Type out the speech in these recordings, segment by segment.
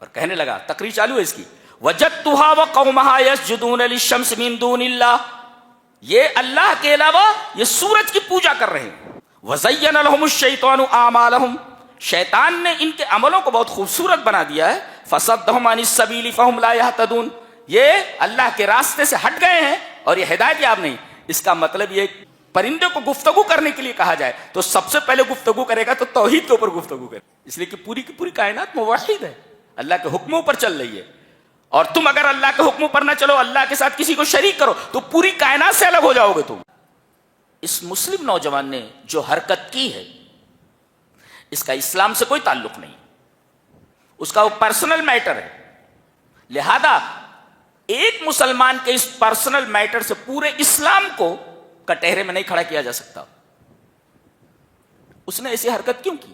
اور کہنے لگا، تقریر چالو ہے اس کی، وجدتها وقومها يسجدون للشمس من دون اللہ، یہ اللہ کے علاوہ یہ سورج کی پوجا کر رہے ہیں. وزین لهم الشیطان اعمالهم، شیطان نے ان کے عملوں کو بہت خوبصورت بنا دیا ہے. فصدهم عن السبیل فهم لا يهتدون، یہ اللہ کے راستے سے ہٹ گئے ہیں اور یہ ہدایت یاب نہیں. اس کا مطلب یہ پرندے کو گفتگو کرنے کے لیے کہا جائے تو سب سے پہلے گفتگو کرے گا تو توحید کے اوپر گفتگو کرے، اس لیے کہ پوری کی پوری کائنات موحد ہے، اللہ کے حکموں پر چل رہی ہے. اور تم اگر اللہ کے حکموں پر نہ چلو، اللہ کے ساتھ کسی کو شریک کرو تو پوری کائنات سے الگ ہو جاؤ گے تم. اس مسلم نوجوان نے جو حرکت کی ہے اس کا اسلام سے کوئی تعلق نہیں، اس کا وہ پرسنل میٹر ہے. لہذا ایک مسلمان کے اس پرسنل میٹر سے پورے اسلام کو کٹہرے میں نہیں کھڑا کیا جا سکتا. اس نے ایسی حرکت کیوں کی؟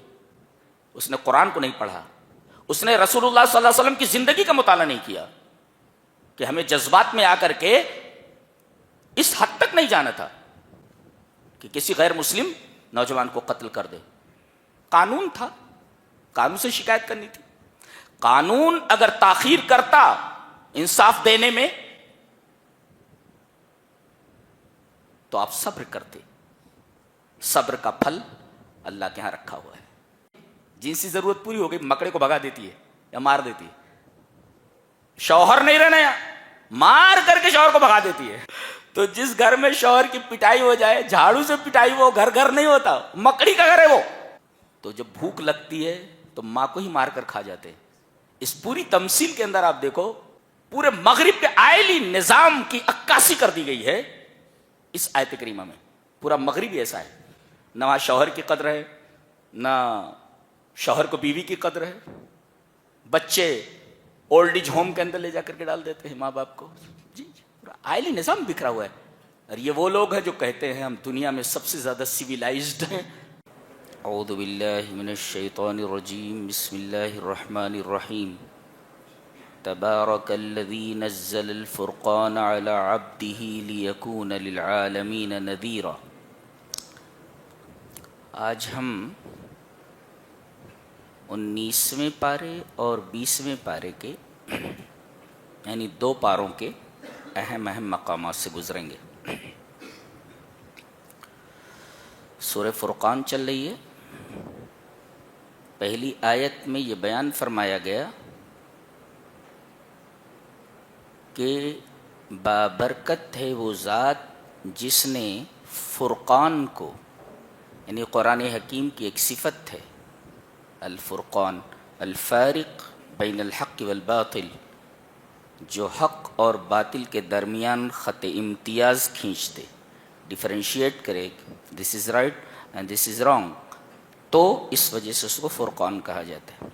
اس نے قرآن کو نہیں پڑھا، اس نے رسول اللہ صلی اللہ علیہ وسلم کی زندگی کا مطالعہ نہیں کیا کہ ہمیں جذبات میں آ کر کے اس حد تک نہیں جانا تھا کہ کسی غیر مسلم نوجوان کو قتل کر دے. قانون تھا، قانون سے شکایت کرنی تھی. قانون اگر تاخیر کرتا انصاف دینے میں تو آپ صبر کرتے. صبر کا پھل اللہ کے ہاں رکھا ہوا ہے. جنسی ضرورت پوری ہو گئی، مکڑے کو بھگا دیتی ہے یا مار دیتی ہے. شوہر نہیں رہنا یا مار کر کے شوہر کو بھگا دیتی ہے. تو جس گھر میں شوہر کی پٹائی ہو جائے، جھاڑو سے پٹائی، وہ گھر گھر نہیں ہوتا، مکڑی کا گھر ہے وہ. تو جب بھوک لگتی ہے تو ماں کو ہی مار کر کھا جاتے. اس پوری تمثیل کے اندر آپ دیکھو پورے مغرب کے آئلی نظام کی عکاسی کر دی گئی ہے اس آیت کریمہ میں. پورا مغرب ایسا ہے، نہ وہاں شوہر کی قدر ہے، نہ شوہر کو بیوی کی قدر ہے. بچے اولڈ ایج ہوم کے اندر لے جا کر کے ڈال دیتے ہیں ماں باپ کو. جی پورا آئلی نظام بکھرا ہوا ہے. اور یہ وہ لوگ ہیں جو کہتے ہیں ہم دنیا میں سب سے زیادہ سویلائزڈ ہیں. اعوذ باللہ من الشیطان الرجیم، بسم اللہ الرحمن الرحیم. تبارک الذی نزل الفرقان علی عبدہ لیکون للعالمین نذیرا. آج ہم 19ویں پارے اور 20ویں پارے کے یعنی 2 پاروں کے اہم مقامات سے گزریں گے. سورہ فرقان چل رہی ہے. پہلی آیت میں یہ بیان فرمایا گیا کہ بابرکت ہے وہ ذات جس نے فرقان کو، یعنی قرآن حکیم کی ایک صفت ہے الفرقان، الفارق بین الحق والباطل، جو حق اور باطل کے درمیان خط امتیاز کھینچتے، ڈیفرینشیٹ کرے، this is right and this is wrong. تو اس وجہ سے اس کو فرقان کہا جاتا ہے.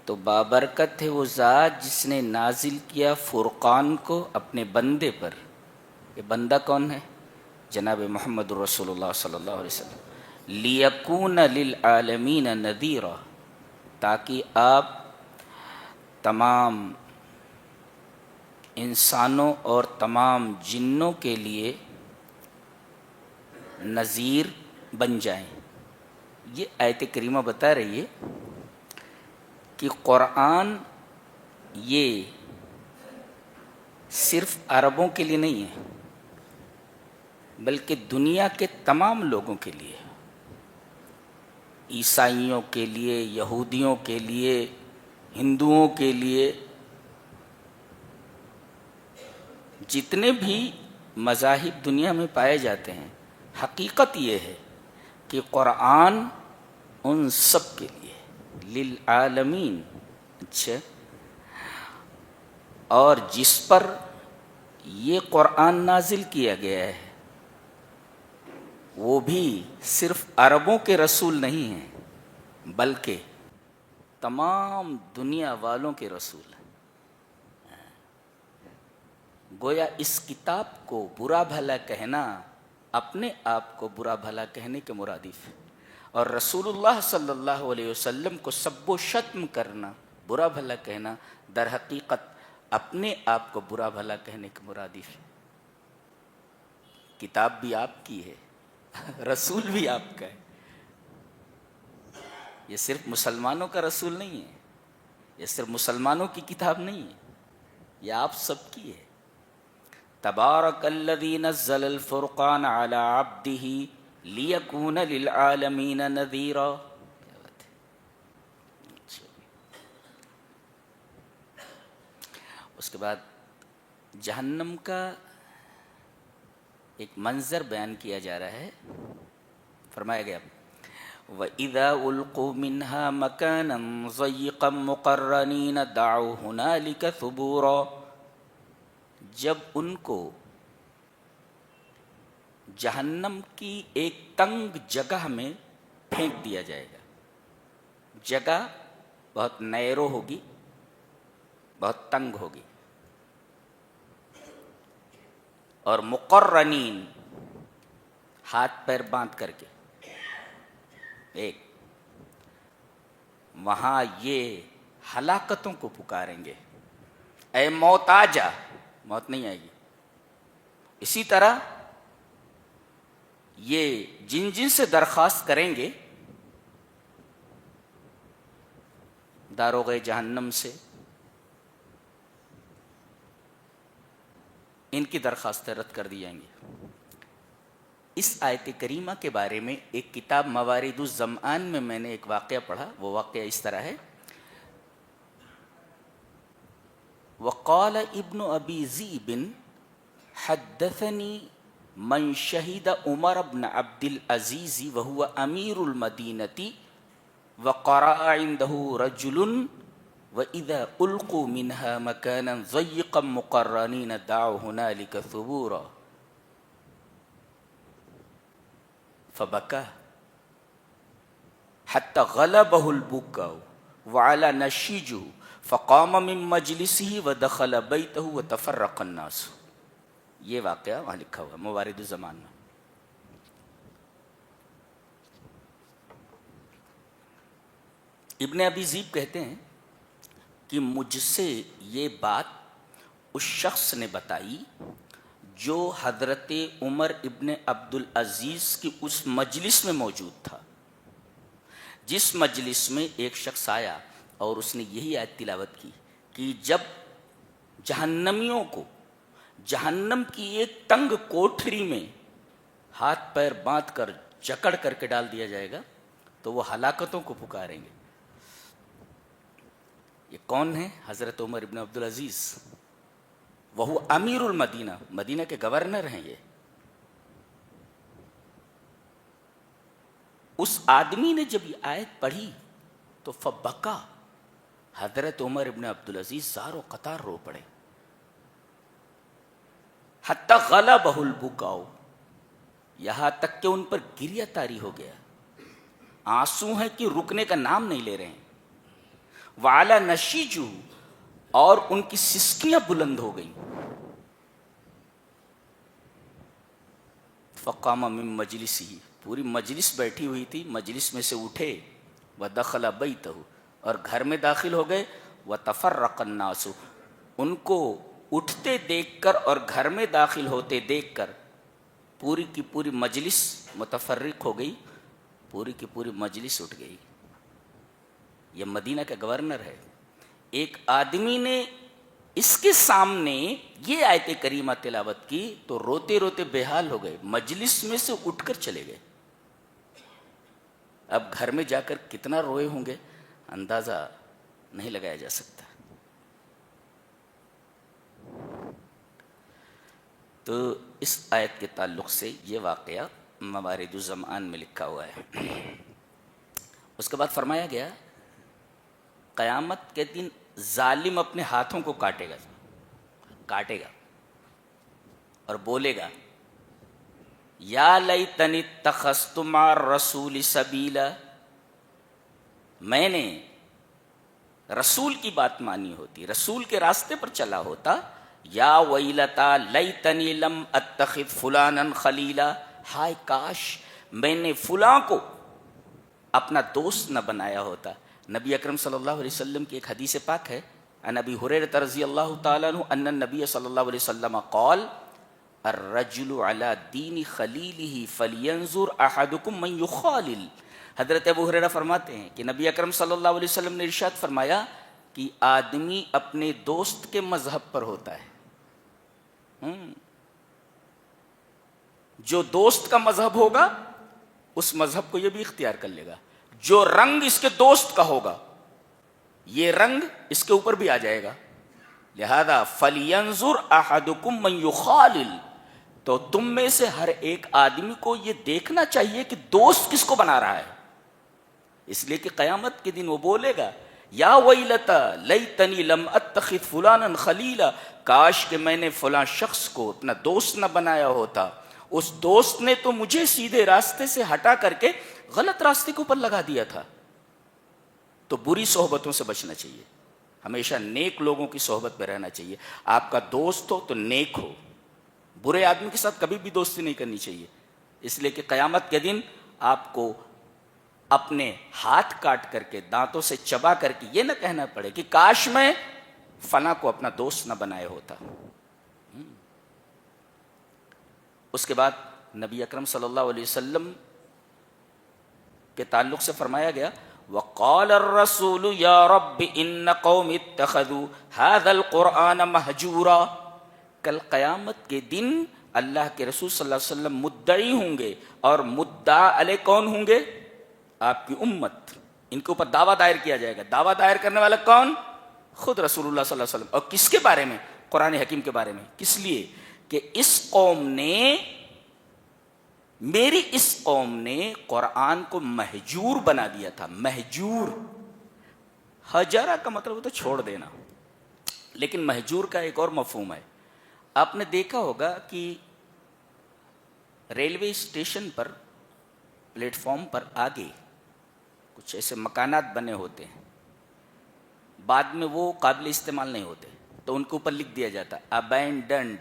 تو بابرکت ہے وہ ذات جس نے نازل کیا فرقان کو اپنے بندے پر. یہ بندہ کون ہے؟ جناب محمد رسول اللہ صلی اللہ علیہ وسلم. لیکون للعالمین نذیرا، تاکہ آپ تمام انسانوں اور تمام جنوں کے لیے نذیر بن جائیں. یہ آیت کریمہ بتا رہی ہے کہ قرآن یہ صرف عربوں کے لیے نہیں ہے بلکہ دنیا کے تمام لوگوں کے لیے، عیسائیوں کے لیے، یہودیوں کے لیے، ہندوؤں کے لیے، جتنے بھی مذاہب دنیا میں پائے جاتے ہیں. حقیقت یہ ہے کہ قرآن ان سب کے لیے للعالمین. اچھا، اور جس پر یہ قرآن نازل کیا گیا ہے وہ بھی صرف عربوں کے رسول نہیں ہیں بلکہ تمام دنیا والوں کے رسول ہیں. گویا اس کتاب کو برا بھلا کہنا اپنے آپ کو برا بھلا کہنے کے مرادف ہے، اور رسول اللہ صلی اللہ علیہ وسلم کو سب و شتم کرنا، برا بھلا کہنا، در حقیقت اپنے آپ کو برا بھلا کہنے کے مرادف ہے. کتاب بھی آپ کی ہے، رسول بھی آپ کا ہے. یہ صرف مسلمانوں کا رسول نہیں ہے، یہ صرف مسلمانوں کی کتاب نہیں ہے، یہ آپ سب کی ہے۔ تبارک الذی نزل الفرقان علی عبدہ لیکون للعالمین نذیرا۔ اس کے بعد جہنم کا ایک منظر بیان کیا جا رہا ہے، فرمایا گیا وَإِذَا أُلْقُوا مِنْهَا مَكَانًا ضَيِّقًا مُقَرَّنِينَ دَعَوْا هُنَالِكَ ثُبُورًا، جب ان کو جہنم کی ایک تنگ جگہ میں پھینک دیا جائے گا، جگہ بہت نیرو ہوگی، بہت تنگ ہوگی، اور مقرنین ہاتھ پیر باندھ کر کے ایک وہاں یہ ہلاکتوں کو پکاریں گے، اے موت آ جا، موت نہیں آئے گی۔ اسی طرح یہ جن جن سے درخواست کریں گے داروغ جہنم سے، ان کی درخواستیں رد کر دی جائیں گی۔ اس آیت کریمہ کے بارے میں ایک کتاب موارد الظمآن میں نے ایک واقعہ پڑھا، وہ واقعہ اس طرح ہے، وقال ابن ابی ذئب حدثنی من شہد عمر بن عبد العزیز وهو امیر المدینہ وقرأ عنده رجل وَإِذَا أُلْقُوا مِنْهَا مَكَانًا ضَيِّقًا مُقَرَّنِينَ دَعَوْا هُنَالِكَ ثُبُورًا فَبَكَى حَتَّى غَلَبَهُ الْبُكَاءُ وَعَلَى نَشِيجُهُ فَقَامَ مِن مَجْلِسِهِ وَدَخَلَ بَيْتَهُ وَتَفَرَّقَ النَّاسُ۔ یہ واقعہ وہاں لکھا ہوا موارد الزمان میں۔ ابن ابی ذئب کہتے ہیں کہ مجھ سے یہ بات اس شخص نے بتائی جو حضرت عمر ابن عبد العزیز کی اس مجلس میں موجود تھا، جس مجلس میں ایک شخص آیا اور اس نے یہی آیت تلاوت کی کہ جب جہنمیوں کو جہنم کی ایک تنگ کوٹھری میں ہاتھ پیر باندھ کر جکڑ کر کے ڈال دیا جائے گا تو وہ ہلاکتوں کو پکاریں گے۔ یہ کون ہے؟ حضرت عمر ابن عبد العزیز، وہ امیر المدینہ، مدینہ کے گورنر ہیں۔ یہ اس آدمی نے جب یہ آیت پڑھی تو فبکا، حضرت عمر ابن عبد العزیز زار و قطار رو پڑے، حتی غلبہ البکاء، یہاں تک کہ ان پر گریہ طاری ہو گیا، آنسو ہیں کہ رکنے کا نام نہیں لے رہے ہیں۔ وعلی نشیجو، اور ان کی سسکیاں بلند ہو گئیں۔ فقام من مجلسہ، پوری مجلس بیٹھی ہوئی تھی، مجلس میں سے اٹھے، ودخل بیتہ، اور گھر میں داخل ہو گئے، وتفرق الناس، ان کو اٹھتے دیکھ کر اور گھر میں داخل ہوتے دیکھ کر پوری کی پوری مجلس متفرق ہو گئی، پوری کی پوری مجلس اٹھ گئی۔ یہ مدینہ کا گورنر ہے، ایک آدمی نے اس کے سامنے یہ آیت کریمہ تلاوت کی تو روتے روتے بے حال ہو گئے، مجلس میں سے اٹھ کر چلے گئے۔ اب گھر میں جا کر کتنا روئے ہوں گے اندازہ نہیں لگایا جا سکتا۔ تو اس آیت کے تعلق سے یہ واقعہ موارد الزمان میں لکھا ہوا ہے۔ اس کے بعد فرمایا گیا قیامت کے دن ظالم اپنے ہاتھوں کو کاٹے گا اور بولے گا یا لیتنی اتخذت مع الرسول سبیلا، میں نے رسول کی بات مانی ہوتی، رسول کے راستے پر چلا ہوتا، یا ویلتا لیتنی لم اتخذ فلانا خلیلا، ہائے کاش میں نے فلاں کو اپنا دوست نہ بنایا ہوتا۔ نبی اکرم صلی اللہ علیہ وسلم کی ایک حدیث پاک ہے، عن ابی ہریرہ رضی اللہ تعالیٰ عنہ ان النبی صلی اللہ علیہ وسلم قال الرجل علی دین خلیلہ فلینظر احدکم من یخالل۔ حضرت ابو ہریرہ فرماتے ہیں کہ نبی اکرم صلی اللہ علیہ وسلم نے ارشاد فرمایا کہ آدمی اپنے دوست کے مذہب پر ہوتا ہے. جو دوست کا مذہب ہوگا اس مذہب کو یہ بھی اختیار کر لے گا. جو رنگ اس کے دوست کا ہوگا یہ رنگ اس کے اوپر بھی آ جائے گا. لہذا فَلْيَنْظُرْ أَحَدُكُمْ مَنْ يُخَالِلْ، تو تم میں سے ہر ایک آدمی کو یہ دیکھنا چاہیے کہ دوست کس کو بنا رہا ہے. اس لیے کہ قیامت کے دن وہ بولے گا یا ویلتا لیتنی لم اتخذ فلانا خلیلا، کاش کہ میں نے فلاں شخص کو اپنا دوست نہ بنایا ہوتا، اس دوست نے تو مجھے سیدھے راستے سے ہٹا کر کے غلط راستے کے اوپر لگا دیا تھا. تو بری صحبتوں سے بچنا چاہیے، ہمیشہ نیک لوگوں کی صحبت میں رہنا چاہیے. آپ کا دوست ہو تو نیک ہو، برے آدمی کے ساتھ کبھی بھی دوستی نہیں کرنی چاہیے. اس لیے کہ قیامت کے دن آپ کو اپنے ہاتھ کاٹ کر کے دانتوں سے چبا کر کے یہ نہ کہنا پڑے کہ کاش میں فلاں کو اپنا دوست نہ بنائے ہوتا. اس کے بعد نبی اکرم صلی اللہ علیہ وسلم کے تعلق سے فرمایا گیا وَقَالَ الرَّسُولُ يَا رَبِّ إِنَّ قَوْمِ اتَّخَذُوا هَذَا الْقُرْآنَ مَهْجُورًا. کل قیامت کے دن اللہ کے رسول صلی اللہ علیہ وسلم مدعی ہوں گے، اور مدعا علیہ کون ہوں گے؟ آپ کی امت. ان کے اوپر دعویٰ دائر کیا جائے گا. دعویٰ دائر کرنے والا کون؟ خود رسول اللہ صلی اللہ علیہ وسلم. اور کس کے بارے میں؟ قرآن حکیم کے بارے میں. کس لیے کہ اس قوم نے، میری اس قوم نے قرآن کو مہجور بنا دیا تھا. مہجور، ہجرہ کا مطلب ہوتا ہے چھوڑ دینا، لیکن مہجور کا ایک اور مفہوم ہے. آپ نے دیکھا ہوگا کہ ریلوے اسٹیشن پر پلیٹ فارم پر آگے کچھ ایسے مکانات بنے ہوتے ہیں، بعد میں وہ قابل استعمال نہیں ہوتے تو ان کے اوپر لکھ دیا جاتا ابینڈنڈ،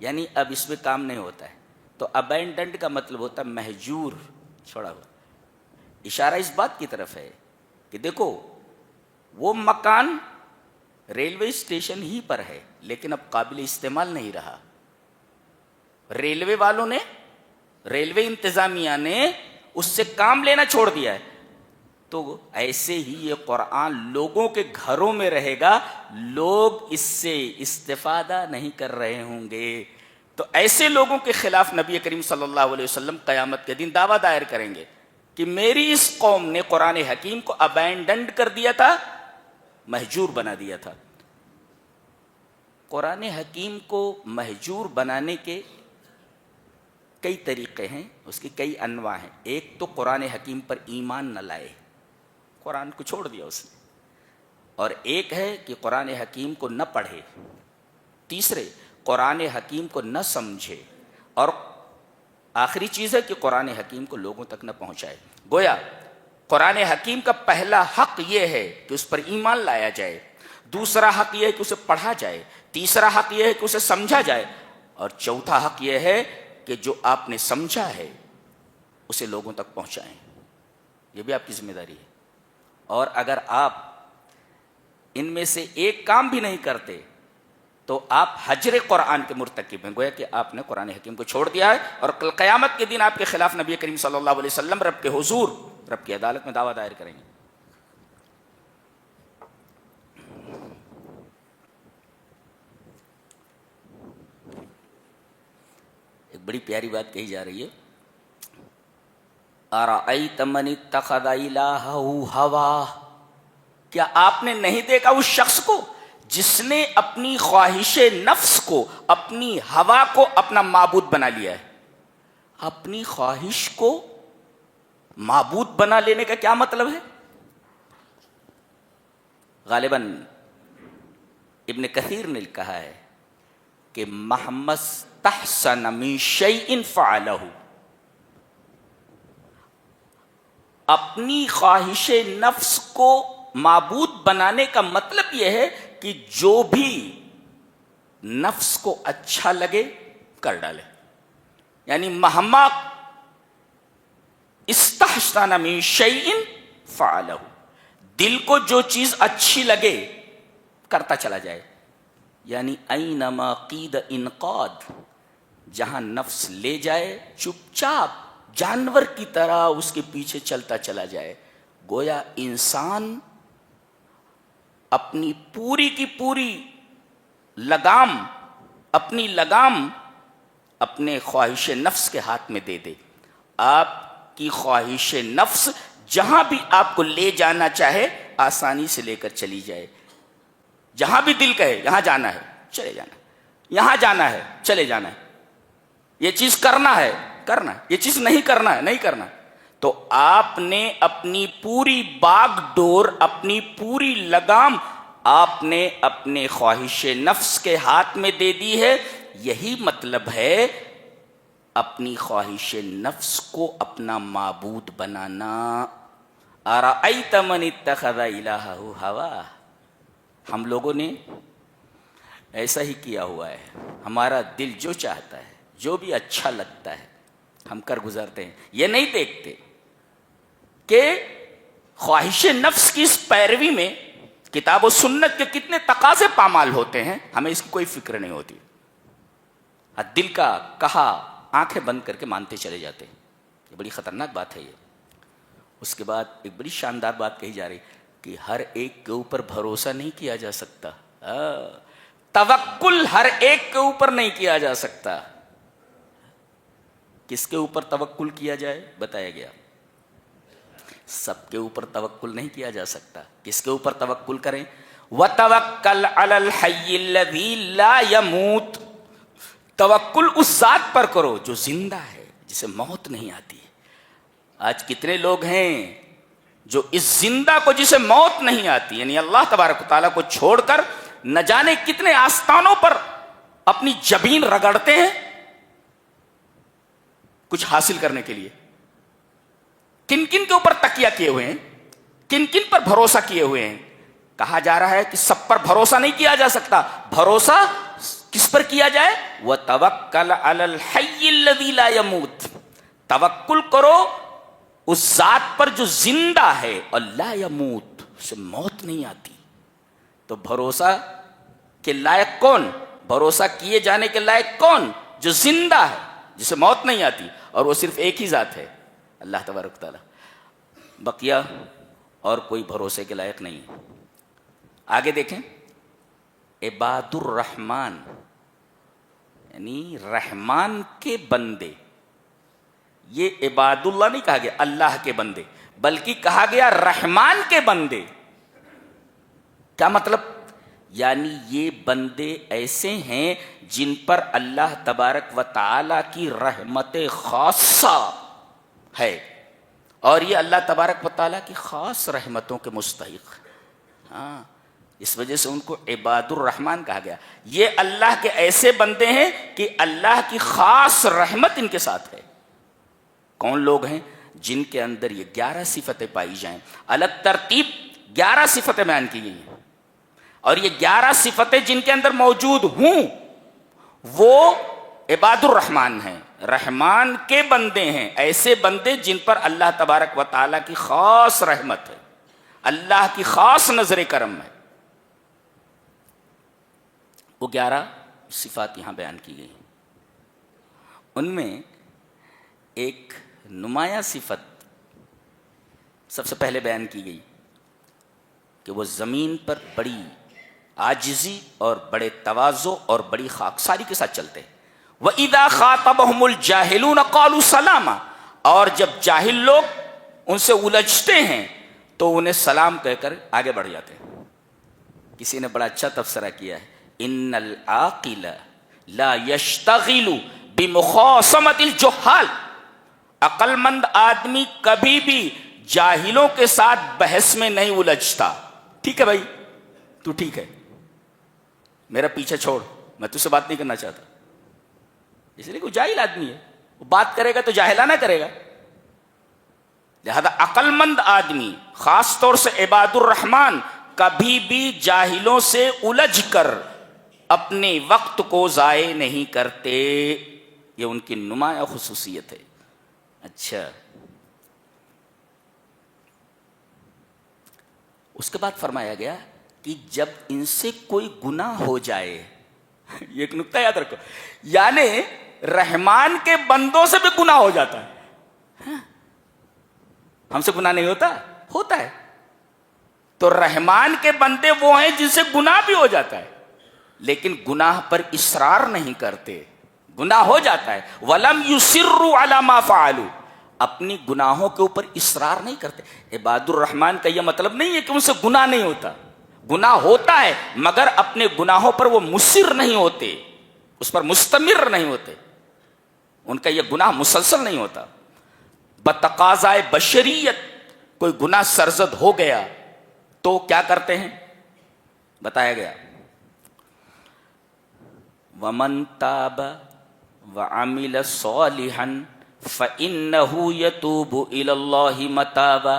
یعنی اب اس میں کام نہیں ہوتا ہے. تو ابینڈنڈ کا مطلب ہوتا ہے مہجور، چھوڑا ہوا. اشارہ اس بات کی طرف ہے کہ دیکھو وہ مکان ریلوے اسٹیشن ہی پر ہے لیکن اب قابل استعمال نہیں رہا. ریلوے والوں نے، ریلوے انتظامیہ نے اس سے کام لینا چھوڑ دیا ہے. تو ایسے ہی یہ قرآن لوگوں کے گھروں میں رہے گا، لوگ اس سے استفادہ نہیں کر رہے ہوں گے. تو ایسے لوگوں کے خلاف نبی کریم صلی اللہ علیہ وسلم قیامت کے دن دعویٰ دائر کریں گے کہ میری اس قوم نے قرآن حکیم کو ابینڈنڈ کر دیا تھا، مہجور بنا دیا تھا. قرآن حکیم کو مہجور بنانے کے کئی طریقے ہیں، اس کی کئی انواع ہیں. ایک تو قرآن حکیم پر ایمان نہ لائے، قرآن کو چھوڑ دیا اس نے. اور ایک ہے کہ قرآن حکیم کو نہ پڑھے. تیسرے، قرآن حکیم کو نہ سمجھے. اور آخری چیز ہے کہ قرآن حکیم کو لوگوں تک نہ پہنچائے. گویا قرآن حکیم کا پہلا حق یہ ہے کہ اس پر ایمان لایا جائے، دوسرا حق یہ ہے کہ اسے پڑھا جائے، تیسرا حق یہ ہے کہ اسے سمجھا جائے، اور چوتھا حق یہ ہے کہ جو آپ نے سمجھا ہے اسے لوگوں تک پہنچائیں. یہ بھی آپ کی ذمہ داری ہے. اور اگر آپ ان میں سے ایک کام بھی نہیں کرتے تو آپ حجر قرآن کے مرتکب ہیں. گویا کہ آپ نے قرآن حکیم کو چھوڑ دیا ہے، اور کل قیامت کے دن آپ کے خلاف نبی کریم صلی اللہ علیہ وسلم رب کے حضور، رب کی عدالت میں دعویٰ دائر کریں گے. ایک بڑی پیاری بات کہی جا رہی ہے، اَرَأَيْتَ مَنِ اتَّخَذَ إِلَٰهَهُ هَوَاهُ، کیا آپ نے نہیں دیکھا اس شخص کو جس نے اپنی خواہش نفس کو، اپنی ہوا کو اپنا معبود بنا لیا ہے. اپنی خواہش کو معبود بنا لینے کا کیا مطلب ہے؟ غالباً ابن کثیر نے کہا ہے کہ مَهْمَا اسْتَحْسَنَ مِن شَيْءٍ فَعَلَهُ. اپنی خواہش نفس کو معبود بنانے کا مطلب یہ ہے کہ جو بھی نفس کو اچھا لگے کر ڈالے. یعنی مہما استحسن من شیء فعلہ، دل کو جو چیز اچھی لگے کرتا چلا جائے. یعنی اینما قید انقاد، جہاں نفس لے جائے چپ چاپ جانور کی طرح اس کے پیچھے چلتا چلا جائے. گویا انسان اپنی پوری کی پوری لگام، اپنی لگام اپنے خواہش نفس کے ہاتھ میں دے دے. آپ کی خواہش نفس جہاں بھی آپ کو لے جانا چاہے آسانی سے لے کر چلی جائے. جہاں بھی دل کہے یہاں جانا ہے چلے جانا، یہاں جانا ہے چلے جانا ہے، یہ چیز کرنا ہے کرنا ہے، یہ چیز نہیں کرنا ہے نہیں کرنا. تو آپ نے اپنی پوری باغ ڈور، اپنی پوری لگام آپ نے اپنے خواہش نفس کے ہاتھ میں دے دی ہے. یہی مطلب ہے اپنی خواہش نفس کو اپنا معبود بنانا. ارأیت من اتخذ الہہ ہواہ. ہم لوگوں نے ایسا ہی کیا ہوا ہے. ہمارا دل جو چاہتا ہے، جو بھی اچھا لگتا ہے ہم کر گزرتے ہیں. یہ نہیں دیکھتے کہ خواہش نفس کی اس پیروی میں کتاب و سنت کے کتنے تقاضے پامال ہوتے ہیں. ہمیں اس کی کوئی فکر نہیں ہوتی. دل کا کہا آنکھیں بند کر کے مانتے چلے جاتے ہیں. یہ بڑی خطرناک بات ہے. یہ اس کے بعد ایک بڑی شاندار بات کہی جا رہی کہ ہر ایک کے اوپر بھروسہ نہیں کیا جا سکتا. توکل ہر ایک کے اوپر نہیں کیا جا سکتا. کس کے اوپر توکل کیا جائے بتایا گیا. سب کے اوپر توکل نہیں کیا جا سکتا. کس کے اوپر توکل کریں؟ وَتَوَكَّلْ عَلَى الْحَيِّ الَّذِي لَا يَمُوتُ. توکل اس ذات پر کرو جو زندہ ہے، جسے موت نہیں آتی. آج کتنے لوگ ہیں جو اس زندہ کو جسے موت نہیں آتی، یعنی اللہ تبارک و تعالیٰ کو چھوڑ کر نہ جانے کتنے آستانوں پر اپنی جبین رگڑتے ہیں کچھ حاصل کرنے کے لیے. کن کن کے اوپر تکیہ کیے ہوئے ہیں، کن کن پر بھروسہ کیے ہوئے ہیں. کہا جا رہا ہے کہ سب پر بھروسہ نہیں کیا جا سکتا. بھروسہ کس پر کیا جائے؟ وَتَوَكَّلْ عَلَى الْحَيِّ الَّذِي لَا يَمُوتُ. توکل کرو اس ذات پر جو زندہ ہے اور لا یموت، اسے موت نہیں آتی. تو بھروسہ کے لائق کون؟ بھروسہ کیے جانے کے لائق کون؟ جو زندہ ہے، جسے موت نہیں آتی. اور وہ صرف ایک ہی ذات ہے، اللہ تبارک تعالیٰ. بقیہ اور کوئی بھروسے کے لائق نہیں. آگے دیکھیں، عباد الرحمن یعنی رحمان کے بندے. یہ عباد اللہ نہیں کہا گیا اللہ کے بندے، بلکہ کہا گیا رحمان کے بندے. کیا مطلب؟ یعنی یہ بندے ایسے ہیں جن پر اللہ تبارک و تعالی کی رحمت خاصہ ہے، اور یہ اللہ تبارک و تعالی کی خاص رحمتوں کے مستحق. ہاں، اس وجہ سے ان کو عباد الرحمن کہا گیا. یہ اللہ کے ایسے بندے ہیں کہ اللہ کی خاص رحمت ان کے ساتھ ہے. کون لوگ ہیں؟ جن کے اندر یہ 11 صفتیں پائی جائیں. الگ ترتیب 11 صفتیں بیان کی گئی ہیں، اور یہ 11 صفتیں جن کے اندر موجود ہوں وہ عباد الرحمن ہیں، رحمان کے بندے ہیں. ایسے بندے جن پر اللہ تبارک و تعالیٰ کی خاص رحمت ہے، اللہ کی خاص نظر کرم ہے. وہ 11 صفات یہاں بیان کی گئی. ان میں ایک نمایاں صفت سب سے پہلے بیان کی گئی کہ وہ زمین پر بڑی عاجزی اور بڑے تواضع اور بڑی خاکساری کے ساتھ چلتے. وَإِذَا خَاطَبَهُمُ الْجَاهِلُونَ قَالُوا سَلَامًا. اور جب جاہل لوگ ان سے الجھتے ہیں تو انہیں سلام کہہ کر آگے بڑھ جاتے ہیں. کسی نے بڑا اچھا تبصرہ کیا ہے، ان العاقل لا يشتغل بمخاصمة الجہال. عقل مند آدمی کبھی بھی جاہلوں کے ساتھ بحث میں نہیں الجھتا. ٹھیک ہے بھائی، تو ٹھیک ہے، میرا پیچھے چھوڑ، میں تجھ سے بات نہیں کرنا چاہتا. اس لیے کہ وہ جاہل آدمی ہے، وہ بات کرے گا تو جاہلانہ کرے گا. لہذا عقل مند آدمی، خاص طور سے عباد الرحمن، کبھی بھی جاہلوں سے الجھ کر اپنے وقت کو ضائع نہیں کرتے. یہ ان کی نمایاں خصوصیت ہے. اچھا، اس کے بعد فرمایا گیا کہ جب ان سے کوئی گناہ ہو جائے، یہ ایک نکتہ یاد رکھو، یعنی رحمان کے بندوں سے بھی گناہ ہو جاتا ہے. ہم سے گناہ نہیں ہوتا؟ ہوتا ہے. تو رحمان کے بندے وہ ہیں جن سے گناہ بھی ہو جاتا ہے لیکن گناہ پر اصرار نہیں کرتے. گناہ ہو جاتا ہے وَلَمْ يُصِرُّوا عَلَى مَا فَعَلُوا, اپنی گناہوں کے اوپر اصرار نہیں کرتے. عباد الرحمن کا یہ مطلب نہیں ہے کہ ان سے گناہ نہیں ہوتا, گناہ ہوتا ہے مگر اپنے گناہوں پر وہ مصر نہیں ہوتے, اس پر مستمر نہیں ہوتے, ان کا یہ گناہ مسلسل نہیں ہوتا. بتقاضائے بشریت کوئی گناہ سرزد ہو گیا تو کیا کرتے ہیں, بتایا گیا وَمَن تَابَ وَعَمِلَ صَالِحًا فَإِنَّهُ يَتُوبُ إِلَى اللَّهِ مَتَابًا.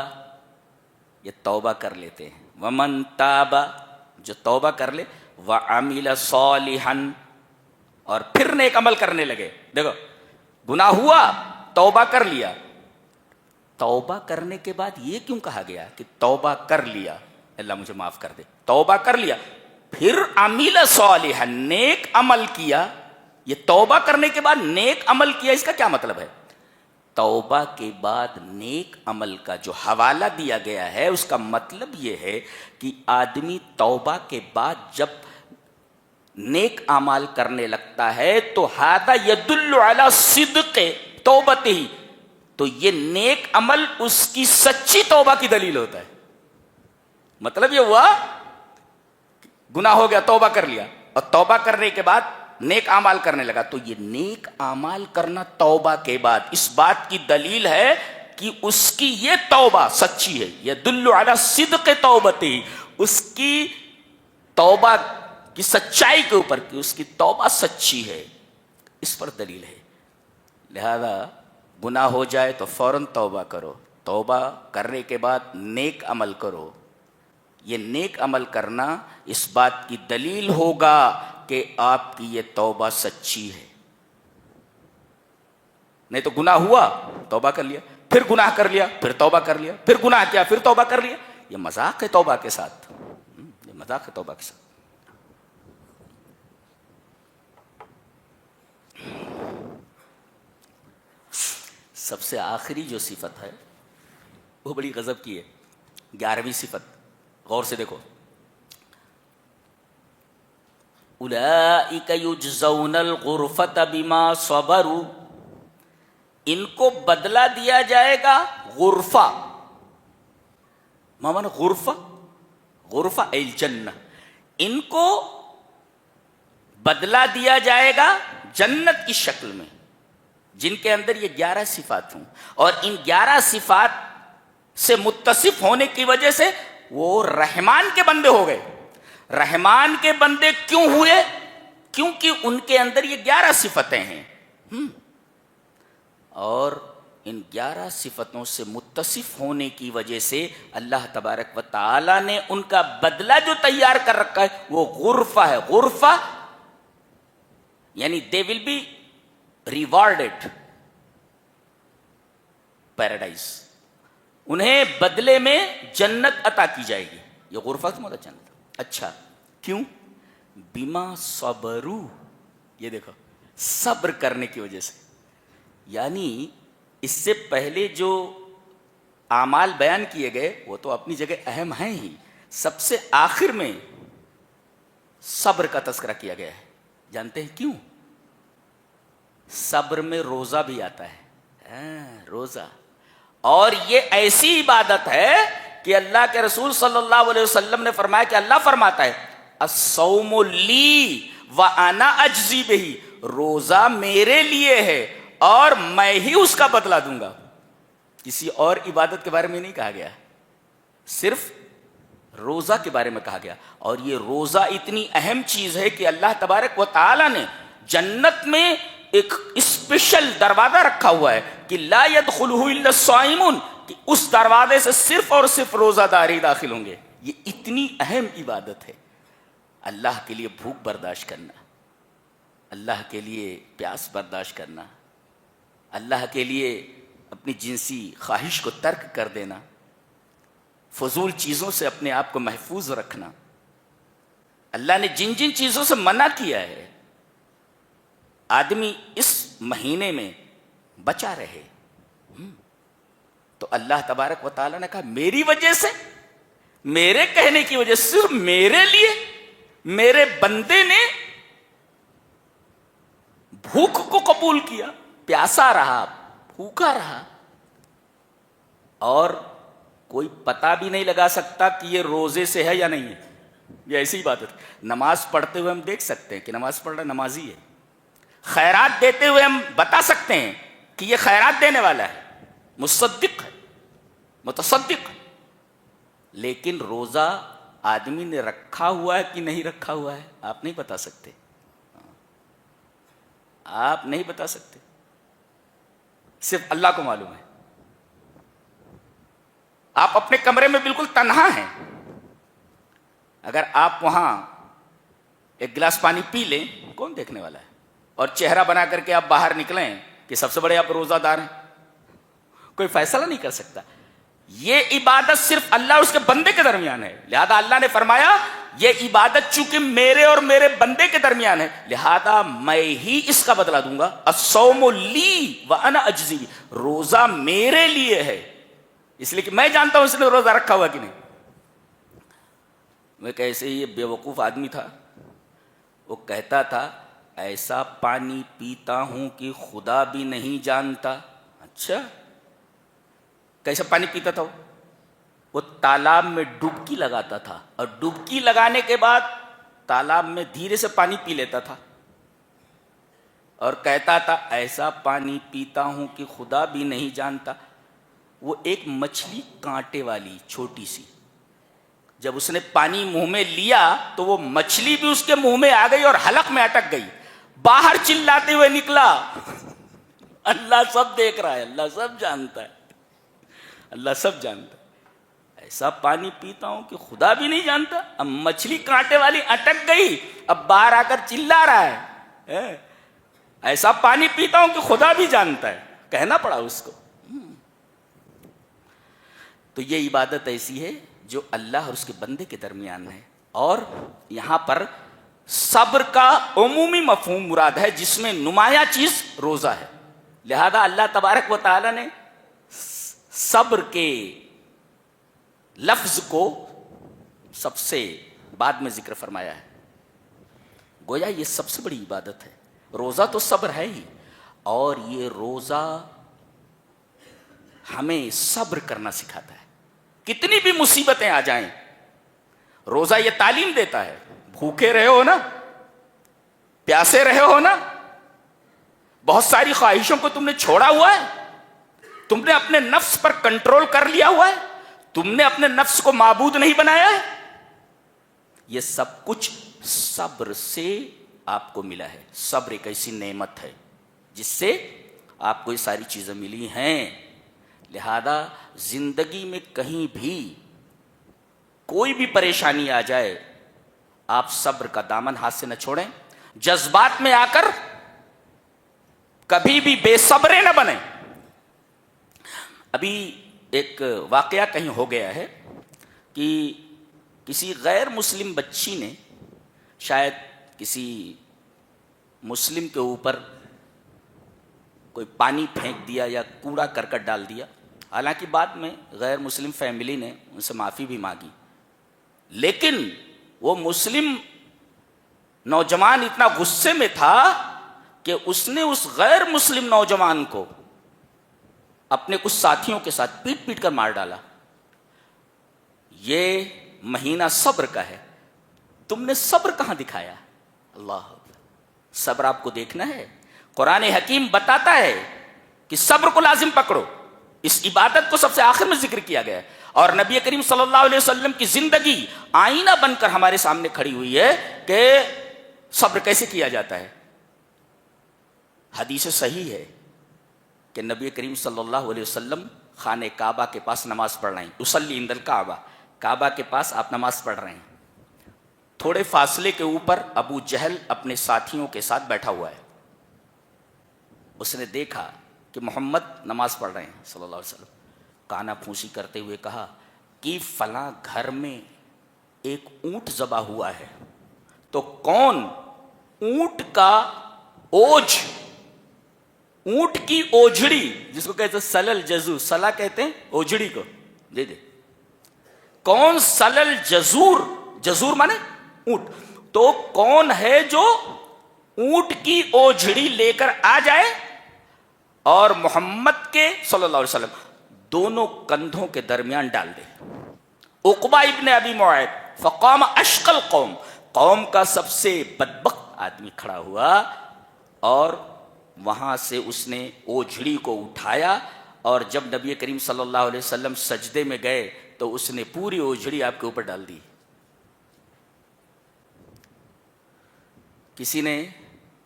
یہ توبہ کر لیتے ہیں. وَمَن تَابَ, جو توبہ کر لے, وَعَمِلَ صَالِحًا, اور پھر نیک عمل کرنے لگے. دیکھو گناہ ہوا, توبہ کر لیا, توبہ کرنے کے بعد یہ کیوں کہا گیا کہ توبہ کر لیا, اللہ مجھے معاف کر دے, توبہ کر لیا پھر عمل صالحا, نیک عمل کیا. یہ توبہ کرنے کے بعد نیک عمل کیا, اس کا کیا مطلب ہے؟ توبہ کے بعد نیک عمل کا جو حوالہ دیا گیا ہے اس کا مطلب یہ ہے کہ آدمی توبہ کے بعد جب نیک اعمال کرنے لگتا ہے تو ھذا یدل علی صدق توبتہ, تو یہ نیک عمل اس کی سچی توبہ کی دلیل ہوتا ہے. مطلب یہ ہوا گناہ ہو گیا, توبہ کر لیا, اور توبہ کرنے کے بعد نیک اعمال کرنے لگا, تو یہ نیک اعمال کرنا توبہ کے بعد اس بات کی دلیل ہے کہ اس کی یہ توبہ سچی ہے. یدل علی صدق توبتہ, اس کی توبہ کی سچائی کے اوپر کہ اس کی توبہ سچی ہے, اس پر دلیل ہے. لہذا گناہ ہو جائے تو فوراً توبہ کرو, توبہ کرنے کے بعد نیک عمل کرو. یہ نیک عمل کرنا اس بات کی دلیل ہوگا کہ آپ کی یہ توبہ سچی ہے. نہیں تو گناہ ہوا, توبہ کر لیا, پھر گناہ کر لیا, پھر توبہ کر لیا, پھر گناہ کیا, پھر توبہ کر لیا. یہ مذاق ہے توبہ کے ساتھ, یہ مذاق ہے توبہ کے ساتھ. سب سے آخری جو صفت ہے وہ بڑی غضب کی ہے, 11ویں صفت, غور سے دیکھو. اولئک یجزون الغرفۃ بما صبروا, ان کو بدلہ دیا جائے گا غرفہ. مانا غرفہ, غرفہ الجنہ, ان کو بدلہ دیا جائے گا جنت کی شکل میں جن کے اندر یہ 11 صفات ہوں, اور ان 11 صفات سے متصف ہونے کی وجہ سے وہ رحمان کے بندے ہو گئے. رحمان کے بندے کیوں ہوئے؟ کیونکہ ان کے اندر یہ 11 صفتیں ہیں, اور ان 11 صفتوں سے متصف ہونے کی وجہ سے اللہ تبارک و تعالی نے ان کا بدلہ جو تیار کر رکھا ہے وہ غرفہ ہے. غرفہ یعنی they will be rewarded paradise, انہیں بدلے میں جنت عطا کی جائے گی. یہ غرفہ تو مطلب جنت. اچھا کیوں؟ بما صبرو, یہ دیکھو صبر کرنے کی وجہ سے. یعنی اس سے پہلے جو اعمال بیان کیے گئے وہ تو اپنی جگہ اہم ہیں ہی, سب سے آخر میں صبر کا تذکرہ کیا گیا ہے. جانتے ہیں کیوں؟ صبر میں روزہ بھی آتا ہے, روزہ, اور یہ ایسی عبادت ہے کہ اللہ کے رسول صلی اللہ علیہ وسلم نے فرمایا کہ اللہ فرماتا ہے الصوم لی وانا اجزی بہ, روزہ میرے لیے ہے اور میں ہی اس کا بدلہ دوں گا. کسی اور عبادت کے بارے میں نہیں کہا گیا, صرف روزہ کے بارے میں کہا گیا. اور یہ روزہ اتنی اہم چیز ہے کہ اللہ تبارک و تعالی نے جنت میں ایک اسپیشل دروازہ رکھا ہوا ہے کہ لا يدخلہ الا الصائمون, کہ اس دروازے سے صرف اور صرف روزہ دار ہی داخل ہوں گے. یہ اتنی اہم عبادت ہے. اللہ کے لیے بھوک برداشت کرنا, اللہ کے لیے پیاس برداشت کرنا, اللہ کے لیے اپنی جنسی خواہش کو ترک کر دینا, فضول چیزوں سے اپنے آپ کو محفوظ رکھنا. اللہ نے جن جن چیزوں سے منع کیا ہے آدمی اس مہینے میں بچا رہے, تو اللہ تبارک و تعالیٰ نے کہا میری وجہ سے میرے کہنے کی وجہ سے صرف میرے لیے میرے بندے نے بھوک کو قبول کیا، پیاسا رہا، بھوکا رہا، اور کوئی پتہ بھی نہیں لگا سکتا کہ یہ روزے سے ہے یا نہیں ہے. یہ ایسی بات ہے. نماز پڑھتے ہوئے ہم دیکھ سکتے ہیں کہ نماز پڑھ رہا نمازی ہے. خیرات دیتے ہوئے ہم بتا سکتے ہیں کہ یہ خیرات دینے والا ہے، مصدق ہے، متصدق ہے. لیکن روزہ آدمی نے رکھا ہوا ہے کہ نہیں رکھا ہوا ہے آپ نہیں بتا سکتے. آپ نہیں بتا سکتے، صرف اللہ کو معلوم ہے. آپ اپنے کمرے میں بالکل تنہا ہیں، اگر آپ وہاں ایک گلاس پانی پی لیں کون دیکھنے والا ہے؟ اور چہرہ بنا کر کے آپ باہر نکلیں کہ سب سے بڑے آپ روزہ دار ہیں، کوئی فیصلہ نہیں کر سکتا. یہ عبادت صرف اللہ اور اس کے بندے کے درمیان ہے. لہذا اللہ نے فرمایا یہ عبادت چونکہ میرے اور میرے بندے کے درمیان ہے، لہذا میں ہی اس کا بدلہ دوں گا. الصوم لی وانا اجزی، روزہ میرے لیے ہے اس لیے کہ میں جانتا ہوں اس نے روزہ رکھا ہوا کہ نہیں. میں کیسے یہ بے وقوف آدمی تھا، وہ کہتا تھا ایسا پانی پیتا ہوں کہ خدا بھی نہیں جانتا. اچھا کیسا پانی پیتا تھا؟ وہ تالاب میں ڈبکی لگاتا تھا اور ڈبکی لگانے کے بعد تالاب میں دھیرے سے پانی پی لیتا تھا اور کہتا تھا ایسا پانی پیتا ہوں کہ خدا بھی نہیں جانتا. وہ ایک مچھلی کانٹے والی چھوٹی سی، جب اس نے پانی منہ میں لیا تو وہ مچھلی بھی اس کے منہ میں آ گئی اور حلق میں اٹک گئی. باہر چلاتے ہوئے نکلا اللہ سب دیکھ رہا ہے، اللہ سب جانتا ہے، اللہ سب جانتا ہے. ایسا پانی پیتا ہوں کہ خدا بھی نہیں جانتا. اب مچھلی کانٹے والی اٹک گئی، اب باہر آ کر چلا رہا ہے ایسا پانی پیتا ہوں کہ خدا بھی جانتا ہے. کہنا پڑا اس کو. تو یہ عبادت ایسی ہے جو اللہ اور اس کے بندے کے درمیان ہے. اور یہاں پر صبر کا عمومی مفہوم مراد ہے جس میں نمایاں چیز روزہ ہے. لہذا اللہ تبارک و تعالی نے صبر کے لفظ کو سب سے بعد میں ذکر فرمایا ہے. گویا یہ سب سے بڑی عبادت ہے. روزہ تو صبر ہے ہی، اور یہ روزہ ہمیں صبر کرنا سکھاتا ہے. کتنی بھی مصیبتیں آ جائیں روزہ یہ تعلیم دیتا ہے. بھوکے رہے ہو نا، پیاسے رہے ہو نا، بہت ساری خواہشوں کو تم نے چھوڑا ہوا ہے، تم نے اپنے نفس پر کنٹرول کر لیا ہوا ہے، تم نے اپنے نفس کو معبود نہیں بنایا ہے، یہ سب کچھ صبر سے آپ کو ملا ہے. صبر ایک ایسی نعمت ہے جس سے آپ کو یہ ساری چیزیں ملی ہیں. لہذا زندگی میں کہیں بھی کوئی بھی پریشانی آ جائے آپ صبر کا دامن ہاتھ سے نہ چھوڑیں. جذبات میں آ کر کبھی بھی بے صبرے نہ بنیں. ابھی ایک واقعہ کہیں ہو گیا ہے کہ کسی غیر مسلم بچی نے شاید کسی مسلم کے اوپر کوئی پانی پھینک دیا یا کوڑا کرکٹ ڈال دیا. حالانکہ بعد میں غیر مسلم فیملی نے ان سے معافی بھی مانگی، لیکن وہ مسلم نوجوان اتنا غصے میں تھا کہ اس نے اس غیر مسلم نوجوان کو اپنے کچھ ساتھیوں کے ساتھ پیٹ پیٹ کر مار ڈالا. یہ مہینہ صبر کا ہے. تم نے صبر کہاں دکھایا؟ اللہ صبر آپ کو دیکھنا ہے. قرآن حکیم بتاتا ہے کہ صبر کو لازم پکڑو. اس عبادت کو سب سے آخر میں ذکر کیا گیا ہے، اور نبی کریم صلی اللہ علیہ وسلم کی زندگی آئینہ بن کر ہمارے سامنے کھڑی ہوئی ہے کہ صبر کیسے کیا جاتا ہے. حدیث صحیح ہے کہ نبی کریم صلی اللہ علیہ وسلم خانہ کعبہ کے پاس نماز پڑھ رہے ہیں. یصلی عند الکعبہ، کعبہ کے پاس آپ نماز پڑھ رہے ہیں. تھوڑے فاصلے کے اوپر ابو جہل اپنے ساتھیوں کے ساتھ بیٹھا ہوا ہے. اس نے دیکھا کہ محمد نماز پڑھ رہے ہیں صلی اللہ علیہ وسلم. کانا پھونسی کرتے ہوئے کہا کہ فلاں گھر میں ایک اونٹ ذبح ہوا ہے، تو کون اونٹ کا اوج، اونٹ کی اوجھڑی، جس کو کہتے ہیں سلل جزو، سلا کہتے ہیں اوجھڑی کو، دے دے. کون سلل جزور، جزور مانے اونٹ، تو کون ہے جو اونٹ کی اوجھڑی لے کر آ جائے اور محمد کے صلی اللہ علیہ وسلم دونوں کندھوں کے درمیان ڈال دے. عقبہ ابن ابی معیط فقام اشقى القوم، قوم کا سب سے بدبخت آدمی کھڑا ہوا اور وہاں سے اس نے اوجھڑی کو اٹھایا، اور جب نبی کریم صلی اللہ علیہ وسلم سجدے میں گئے تو اس نے پوری اوجھڑی آپ کے اوپر ڈال دی. کسی نے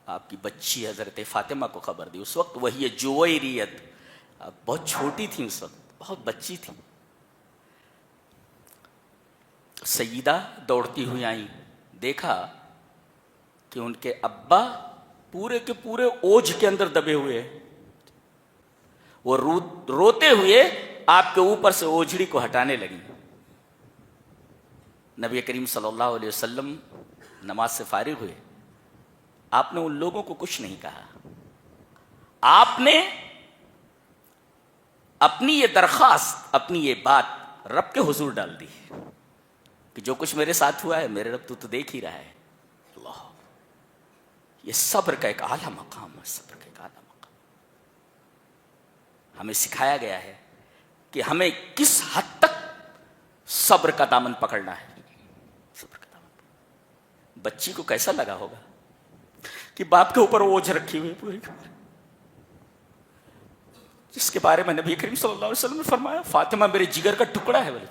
آپ کی بچی حضرت فاطمہ کو خبر دی، اس وقت وہی جویریت بہت چھوٹی تھی، اس وقت بہت بچی تھی. سیدہ دوڑتی ہوئی آئیں، دیکھا کہ ان کے ابا پورے کے پورے اوجھ کے اندر دبے ہوئے ہیں. وہ روتے ہوئے آپ کے اوپر سے اوجھڑی کو ہٹانے لگی. نبی کریم صلی اللہ علیہ وسلم نماز سے فارغ ہوئے. آپ نے ان لوگوں کو کچھ نہیں کہا، آپ نے اپنی یہ درخواست، اپنی یہ بات رب کے حضور ڈال دی کہ جو کچھ میرے ساتھ ہوا ہے میرے رب تو دیکھ ہی رہا ہے. اللہ، یہ صبر کا ایک اعلیٰ مقام ہے، صبر کا ایک اعلیٰ مقام. ہمیں سکھایا گیا ہے کہ ہمیں کس حد تک صبر کا دامن پکڑنا ہے. صبر کا دامن، بچی کو کیسا لگا ہوگا کہ باپ کے اوپر اوجھ رکھی ہوئی پوری، جس کے بارے میں نبی کریم صلی اللہ علیہ وسلم نے فرمایا فاطمہ میرے جگر کا ٹکڑا ہے. بولے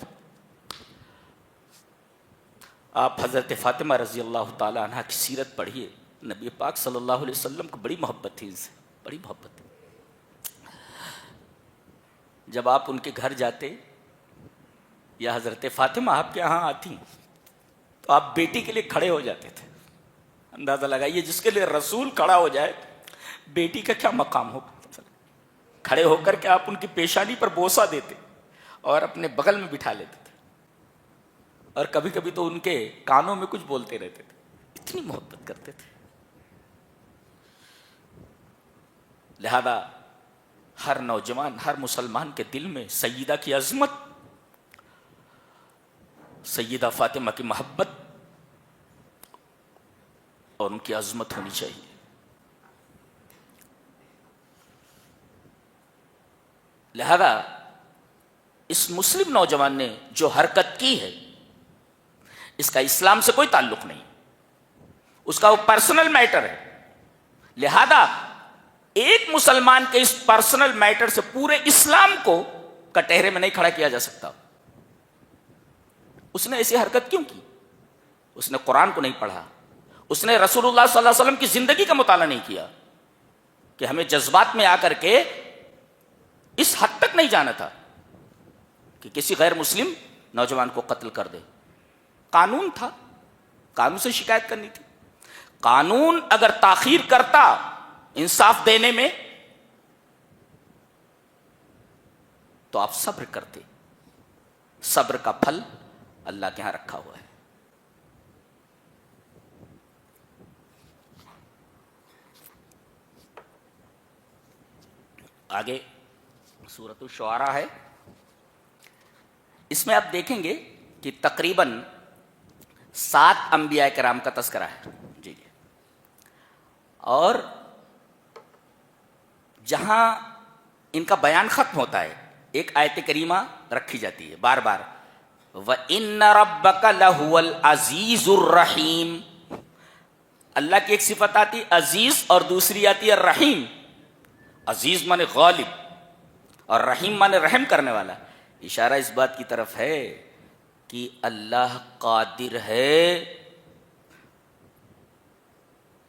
آپ حضرت فاطمہ رضی اللہ تعالی عنہ کی سیرت پڑھیے. نبی پاک صلی اللہ علیہ وسلم کو بڑی محبت تھی ان سے، بڑی محبت تھی. جب آپ ان کے گھر جاتے یا حضرت فاطمہ آپ کے یہاں آتی تو آپ بیٹی کے لیے کھڑے ہو جاتے تھے. اندازہ لگائیے جس کے لیے رسول کھڑا ہو جائے بیٹی کا کیا مقام ہوگا. کھڑے ہو کر کے آپ ان کی پیشانی پر بوسہ دیتے اور اپنے بغل میں بٹھا لیتے تھے، اور کبھی کبھی تو ان کے کانوں میں کچھ بولتے رہتے تھے. اتنی محبت کرتے تھے. لہذا ہر نوجوان، ہر مسلمان کے دل میں سیدہ کی عظمت، سیدہ فاطمہ کی محبت اور ان کی عظمت ہونی چاہیے. لہذا اس مسلم نوجوان نے جو حرکت کی ہے اس کا اسلام سے کوئی تعلق نہیں، اس کا وہ پرسنل میٹر ہے. لہذا ایک مسلمان کے اس پرسنل میٹر سے پورے اسلام کو کٹہرے میں نہیں کھڑا کیا جا سکتا. اس نے ایسی حرکت کیوں کی؟ اس نے قرآن کو نہیں پڑھا، اس نے رسول اللہ صلی اللہ علیہ وسلم کی زندگی کا مطالعہ نہیں کیا کہ ہمیں جذبات میں آ کر کے اس حد تک نہیں جانا تھا کہ کسی غیر مسلم نوجوان کو قتل کر دے. قانون تھا، قانون سے شکایت کرنی تھی. قانون اگر تاخیر کرتا انصاف دینے میں تو آپ صبر کرتے. صبر کا پھل اللہ کے ہاں رکھا ہوا ہے. آگے سورۃ الشعراء ہے، اس میں آپ دیکھیں گے کہ تقریباً 7 انبیاء کرام کا تذکرہ ہے. جی جی. اور جہاں ان کا بیان ختم ہوتا ہے ایک آیت کریمہ رکھی جاتی ہے بار بار، وَإِنَّ رَبَّكَ لَهُوَ الْعَزِيزُ الرَّحِيمُ. اللہ کی ایک صفت آتی عزیز اور دوسری آتی ہے رحیم. عزیز مانے غالب اور رحیم مانے رحم کرنے والا. اشارہ اس بات کی طرف ہے کہ اللہ قادر ہے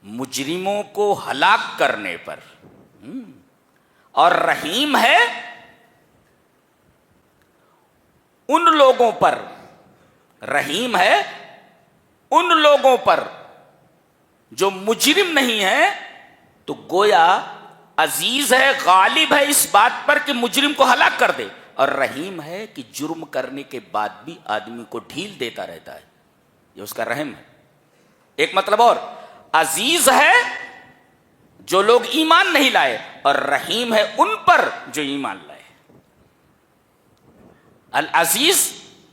مجرموں کو ہلاک کرنے پر، اور رحیم ہے ان لوگوں پر، رحیم ہے ان لوگوں پر جو مجرم نہیں ہے. تو گویا عزیز ہے، غالب ہے اس بات پر کہ مجرم کو ہلاک کر دے، اور رحیم ہے کہ جرم کرنے کے بعد بھی آدمی کو ڈھیل دیتا رہتا ہے. یہ اس کا رحم ہے. ایک مطلب اور، عزیز ہے جو لوگ ایمان نہیں لائے، اور رحیم ہے ان پر جو ایمان لائے. العزیز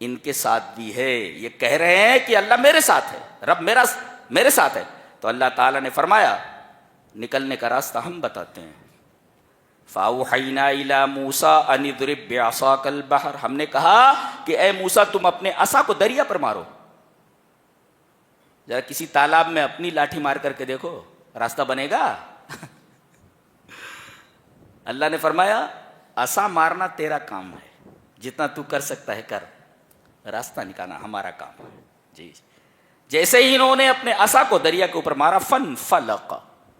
ان کے ساتھ بھی ہے. یہ کہہ رہے ہیں کہ اللہ میرے ساتھ ہے, رب میرے ساتھ ہے. تو اللہ تعالیٰ نے فرمایا نکلنے کا راستہ ہم بتاتے ہیں. فَأَوْحَيْنَا إِلَى مُوسَىٰ أَنِ اضْرِب بِّعَصَاكَ الْبَحْرَ, ہم نے کہا کہ اے موسیٰ تم اپنے عصا کو دریا پر مارو. ذرا کسی تالاب میں اپنی لاٹھی مار کر کے دیکھو, راستہ بنے گا؟ اللہ نے فرمایا عصا مارنا تیرا کام ہے, جتنا تو کر سکتا ہے کر, راستہ نکالنا ہمارا کام ہے. جی جیسے ہی انہوں نے اپنے عصا کو دریا کے اوپر مارا, فَانْفَلَقَ,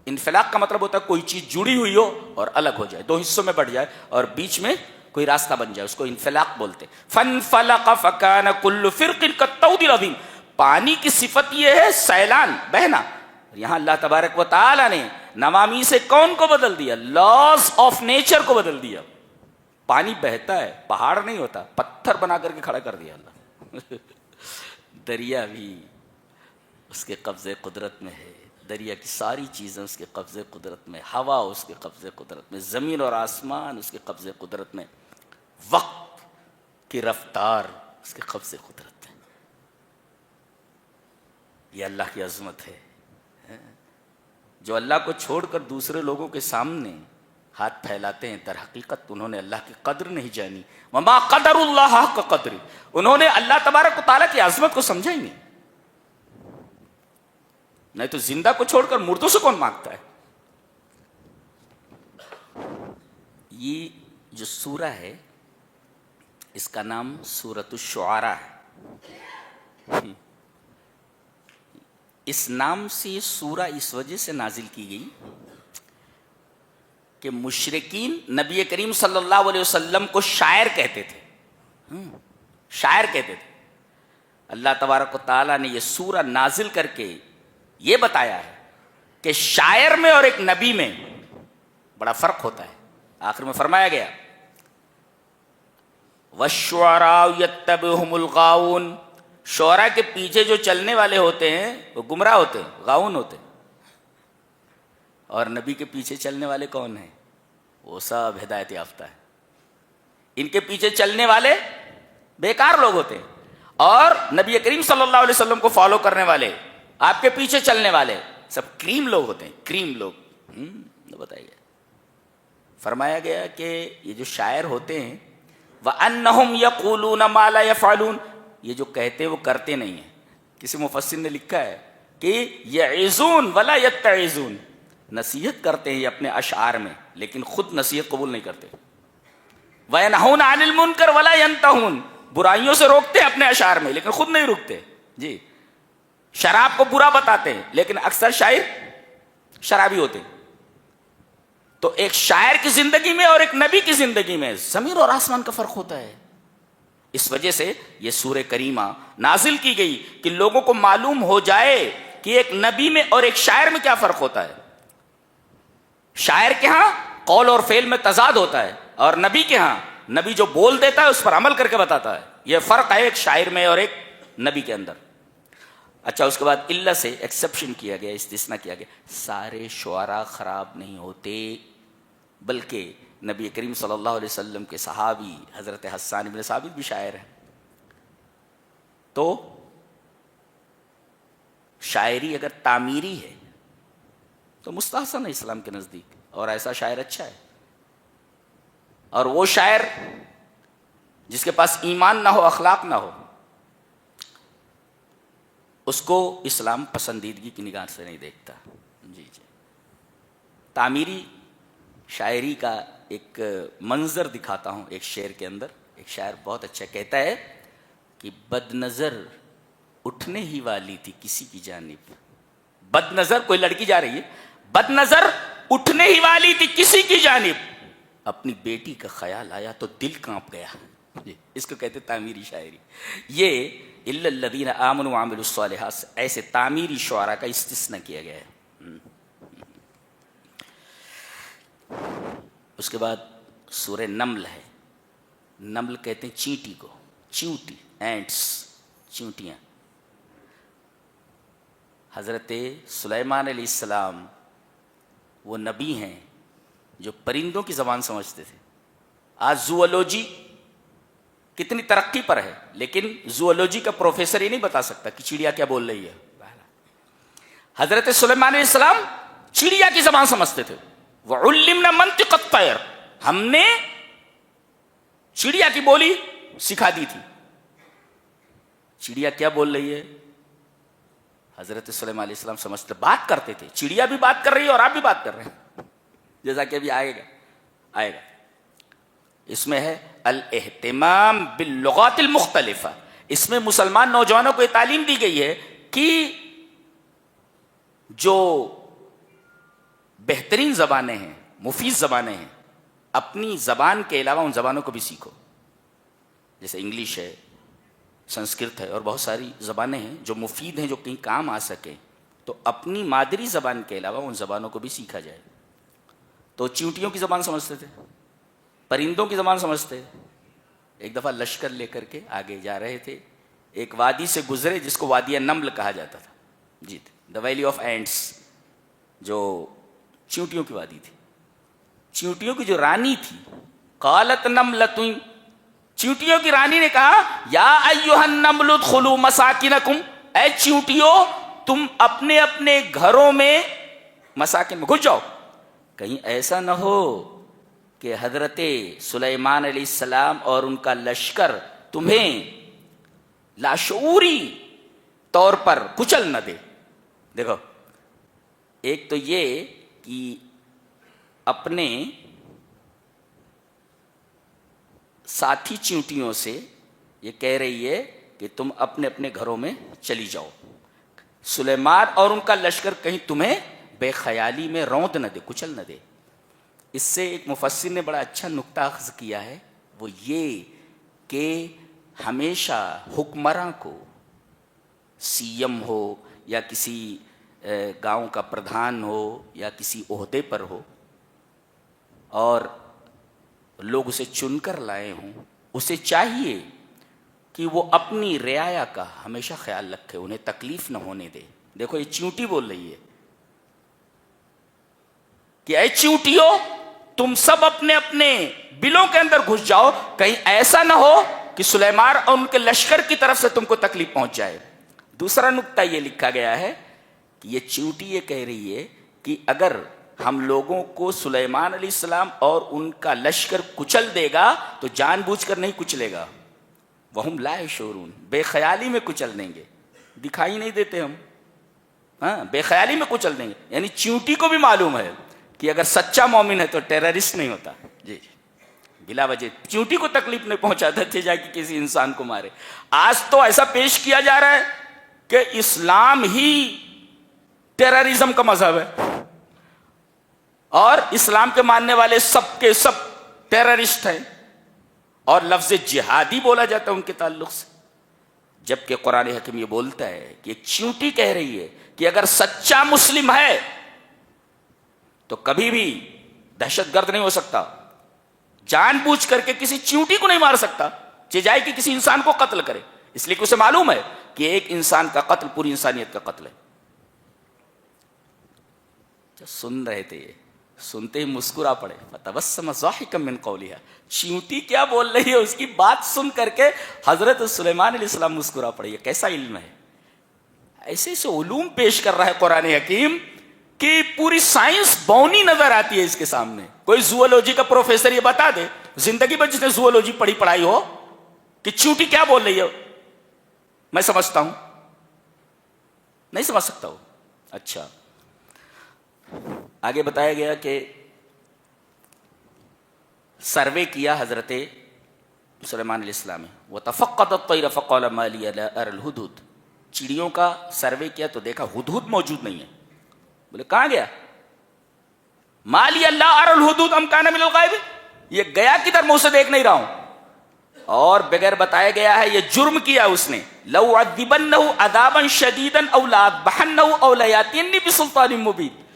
انفلاق کا مطلب ہوتا ہے کوئی چیز جڑی ہوئی ہو اور الگ ہو جائے, دو حصوں میں بٹ جائے اور بیچ میں کوئی راستہ بن جائے, اس کو انفلاق بولتے. فَانْفَلَقَ فَكَانَ كُلُّ فِرْقٍ كَالطَّوْدِ الْعَظِيمِ, پانی کی صفت یہ ہے سیلان, بہنا. یہاں اللہ تبارک و تعالی نے نوامی سے کون کو بدل دیا؟ لاز آف نیچر کو بدل دیا. پانی بہتا ہے, پہاڑ نہیں ہوتا, پتھر بنا کر کے کھڑا کر دیا اللہ. دریا بھی اس کے قبضے قدرت میں ہے, دریا کی ساری چیزیں اس کے قبضے قدرت میں, ہوا اس کے قبضے قدرت میں, زمین اور آسمان اس کے قبضے قدرت میں, وقت کی رفتار اس کے قبضے قدرت میں. یہ اللہ کی عظمت ہے. جو اللہ کو چھوڑ کر دوسرے لوگوں کے سامنے ہاتھ پھیلاتے ہیں, در حقیقت انہوں نے اللہ کی قدر نہیں جانی. وما قدر اللہ حق قدر, انہوں نے اللہ تبارک و تعالیٰ کی عظمت کو سمجھا ہی نہیں. نہیں تو زندہ کو چھوڑ کر مردوں سے کون مانگتا ہے؟ یہ جو سورہ ہے اس کا نام سورۃ الشعراء ہے. اس نام سے یہ سورہ اس وجہ سے نازل کی گئی کہ مشرکین نبی کریم صلی اللہ علیہ وسلم کو شاعر کہتے تھے, شاعر کہتے تھے. اللہ تبارک و تعالیٰ نے یہ سورہ نازل کر کے یہ بتایا ہے کہ شاعر میں اور ایک نبی میں بڑا فرق ہوتا ہے. آخر میں فرمایا گیا وَالشُّعَرَاءُ يَتَّبِعُهُمُ الْغَاوُونَ, شعراء کے پیچھے جو چلنے والے ہوتے ہیں وہ گمراہ ہوتے ہیں, غاؤن ہوتے ہیں. اور نبی کے پیچھے چلنے والے کون ہیں؟ وہ سب ہدایت یافتہ ہے. ان کے پیچھے چلنے والے بیکار لوگ ہوتے ہیں, اور نبی کریم صلی اللہ علیہ وسلم کو فالو کرنے والے, آپ کے پیچھے چلنے والے سب کریم لوگ ہوتے ہیں, کریم لوگ. بتایا گیا, فرمایا گیا کہ یہ جو شاعر ہوتے ہیں وَأَنَّهُمْ يَقُولُونَ مَا لَا يَفْعَلُونَ, یہ جو کہتے ہیں وہ کرتے نہیں ہیں. کسی مفسر نے لکھا ہے کہ يَعِظُونَ وَلَا يَتَّعِظُونَ, نصیحت کرتے ہیں یہ اپنے اشعار میں لیکن خود نصیحت قبول نہیں کرتے. وَيَنْهُونَ عَنِ الْمُنْكَرِ وَلَا يَنْتَهُونَ, برائیوں سے روکتے ہیں اپنے اشعار میں لیکن خود نہیں رکتے. جی شراب کو برا بتاتے ہیں لیکن اکثر شاعر شرابی ہوتے ہیں. تو ایک شاعر کی زندگی میں اور ایک نبی کی زندگی میں زمین اور آسمان کا فرق ہوتا ہے. اس وجہ سے یہ سورہ کریمہ نازل کی گئی کہ لوگوں کو معلوم ہو جائے کہ ایک نبی میں اور ایک شاعر میں کیا فرق ہوتا ہے. شاعر کے ہاں قول اور فعل میں تضاد ہوتا ہے, اور نبی کے ہاں نبی جو بول دیتا ہے اس پر عمل کر کے بتاتا ہے. یہ فرق ہے ایک شاعر میں اور ایک نبی کے اندر. اچھا, اس کے بعد اللہ سے ایکسیپشن کیا گیا, استثناء کیا گیا. سارے شعراء خراب نہیں ہوتے, بلکہ نبی کریم صلی اللہ علیہ وسلم کے صحابی حضرت حسان بن ثابت بھی شاعر ہیں. تو شاعری اگر تعمیری ہے تو مستحسن ہے اسلام کے نزدیک, اور ایسا شاعر اچھا ہے. اور وہ شاعر جس کے پاس ایمان نہ ہو, اخلاق نہ ہو, اس کو اسلام پسندیدگی کی نگاہ سے نہیں دیکھتا. جی جی, تعمیری شاعری کا ایک منظر دکھاتا ہوں ایک شعر کے اندر. ایک شاعر بہت اچھا کہتا ہے کہ بد نظر اٹھنے ہی والی تھی کسی کی جانب. بد نظر, کوئی لڑکی جا رہی ہے, بد نظر اٹھنے ہی والی تھی کسی کی جانب, اپنی بیٹی کا خیال آیا تو دل کانپ گیا. اس کو کہتے تعمیری شاعری. یہ الا الذین آمنوا وعملوا الصالحات, ایسے تعمیری شعراء کا استثناء کیا گیا ہے. اس کے بعد سورہ نمل ہے. نمل کہتے ہیں چینٹی کو, چیونٹی, اینٹس, چیونٹیاں. حضرت سلیمان علیہ السلام وہ نبی ہیں جو پرندوں کی زبان سمجھتے تھے. آج زوولوجی کتنی ترقی پر ہے، لیکن زوولوجی کا پروفیسر یہ نہیں بتا سکتا کہ چڑیا کیا بول رہی ہے. حضرت سلیمان علیہ السلام چڑیا کی زبان سمجھتے تھے. وَعُلِّمْنَا مَنْطِقَ الطَّيْرِ، ہم نے چڑیا کی بولی سکھا دی تھی. چڑیا کیا بول رہی ہے حضرت سلیمان علیہ السلام سمجھتے، بات کرتے تھے. چڑیا بھی بات کر رہی ہے اور آپ بھی بات کر رہے ہیں، جیسا کہ ابھی آئے گا. اس میں ہے الاہتمام باللغات المختلفہ. اس میں مسلمان نوجوانوں کو یہ تعلیم دی گئی ہے کہ جو بہترین زبانیں ہیں، مفید زبانیں ہیں، اپنی زبان کے علاوہ ان زبانوں کو بھی سیکھو. جیسے انگلش ہے، سنسکرت ہے، اور بہت ساری زبانیں ہیں جو مفید ہیں، جو کہیں کام آ سکیں. تو اپنی مادری زبان کے علاوہ ان زبانوں کو بھی سیکھا جائے. تو چیونٹیوں کی زبان سمجھتے تھے، پرندوں کی زبان سمجھتے. ایک دفعہ لشکر لے کر کے آگے جا رہے تھے، ایک وادی سے گزرے جس کو وادی نمل کہا جاتا تھا. جی، دا ویلی آف اینٹس، جو چیونٹیوں کی وادی تھی. چیونٹیوں کی جو رانی تھی، قالت نملۃ، چیونٹیوں کی رانی نے کہا یا ایھا النمل ادخلوا مساکنکم، اے چیونٹیوں تم اپنے اپنے گھروں میں مساکن میں گھس جاؤ. کہیں ایسا نہ ہو کہ حضرت سلیمان علیہ السلام اور ان کا لشکر تمہیں لاشعوری طور پر کچل نہ دے. دیکھو، ایک تو یہ کہ اپنے ساتھی چیونٹیوں سے یہ کہہ رہی ہے کہ تم اپنے اپنے گھروں میں چلی جاؤ. سلیمان اور ان کا لشکر کہیں تمہیں بے خیالی میں روند نہ دے، کچل نہ دے. اس سے ایک مفسر نے بڑا اچھا نکتہ اخذ کیا ہے، وہ یہ کہ ہمیشہ حکمراں کو، سی ایم ہو یا کسی گاؤں کا پردھان ہو یا کسی عہدے پر ہو اور لوگ اسے چن کر لائے ہوں، اسے چاہیے کہ وہ اپنی رعایا کا ہمیشہ خیال رکھے، انہیں تکلیف نہ ہونے دے. دیکھو، یہ چیونٹی بول رہی ہے کہ اے چیونٹیوں تم سب اپنے اپنے بلوں کے اندر گھس جاؤ، کہیں ایسا نہ ہو کہ سلیمان اور ان کے لشکر کی طرف سے تم کو تکلیف پہنچ جائے. دوسرا نکتہ یہ لکھا گیا ہے کہ یہ چیونٹی یہ کہہ رہی ہے کہ اگر ہم لوگوں کو سلیمان علیہ السلام اور ان کا لشکر کچل دے گا تو جان بوجھ کر نہیں کچلے گا. وہم لا یشعرون، بے خیالی میں کچل دیں گے، دکھائی نہیں دیتے ہم، ہاں بے خیالی میں کچل دیں گے. یعنی چیونٹی کو بھی معلوم ہے کہ اگر سچا مومن ہے تو ٹیررسٹ نہیں ہوتا. جی، بلا وجہ چیونٹی کو تکلیف نہیں پہنچاتا تھے جا کے کسی انسان کو مارے. آج تو ایسا پیش کیا جا رہا ہے کہ اسلام ہی ٹیررزم کا مذہب ہے اور اسلام کے ماننے والے سب کے سب ٹیررسٹ ہیں، اور لفظ جہادی بولا جاتا ہے ان کے تعلق سے. جبکہ قرآن حکیم یہ بولتا ہے کہ ایک چیونٹی کہہ رہی ہے کہ اگر سچا مسلم ہے تو کبھی بھی دہشت گرد نہیں ہو سکتا، جان بوجھ کر کے کسی چیونٹی کو نہیں مار سکتا، جائے کہ کسی انسان کو قتل کرے، اس لیے کہ اسے معلوم ہے کہ ایک انسان کا قتل پوری انسانیت کا قتل ہے. جو سن رہے تھے یہ سنتے ہی مسکرا پڑے. فتبسم ضاحکا من قولها، چیونٹی کیا بول رہی ہے اس کی بات سن کر کے حضرت سلیمان علیہ السلام مسکرا پڑے. یہ کیسا علم ہے، ایسے ایسے علوم پیش کر رہا ہے قرآن حکیم کہ پوری سائنس بونی نظر آتی ہے اس کے سامنے. کوئی زوولوجی کا پروفیسر یہ بتا دے زندگی میں جس نے زوولوجی پڑھائی ہو کہ چیونٹی کیا بول رہی ہے، میں سمجھتا ہوں، نہیں سمجھ سکتا ہوں. اچھا، آگے بتایا گیا کہ سروے کیا حضرت سلیمان علیہ السلام نے. وَتَفَقَّدَ الطَّيْرَ فَقَالَ مَا لِيَ لَا أَرَى الْهُدْهُدْ، چڑیوں کا سروے کیا تو دیکھا ہدہد موجود نہیں ہے. بولے کہاں گیا؟ مَا لِيَ لَا أَرَى الْهُدْهُدْ أَمْ كَانَ مِنَ الْغَائِبِينَ، یہ گیا کدھر، میں اسے دیکھ نہیں رہا ہوں. اور بغیر بتایا گیا ہے یہ جرم کیا اس نے. لَأُعَذِّبَنَّهُ عَذَابًا شَدِيدًا أَوْ لَأَذْبَحَنَّهُ أَوْ لَيَأْتِيَنِّي بِسُلْطَانٍ مُبِينٍ،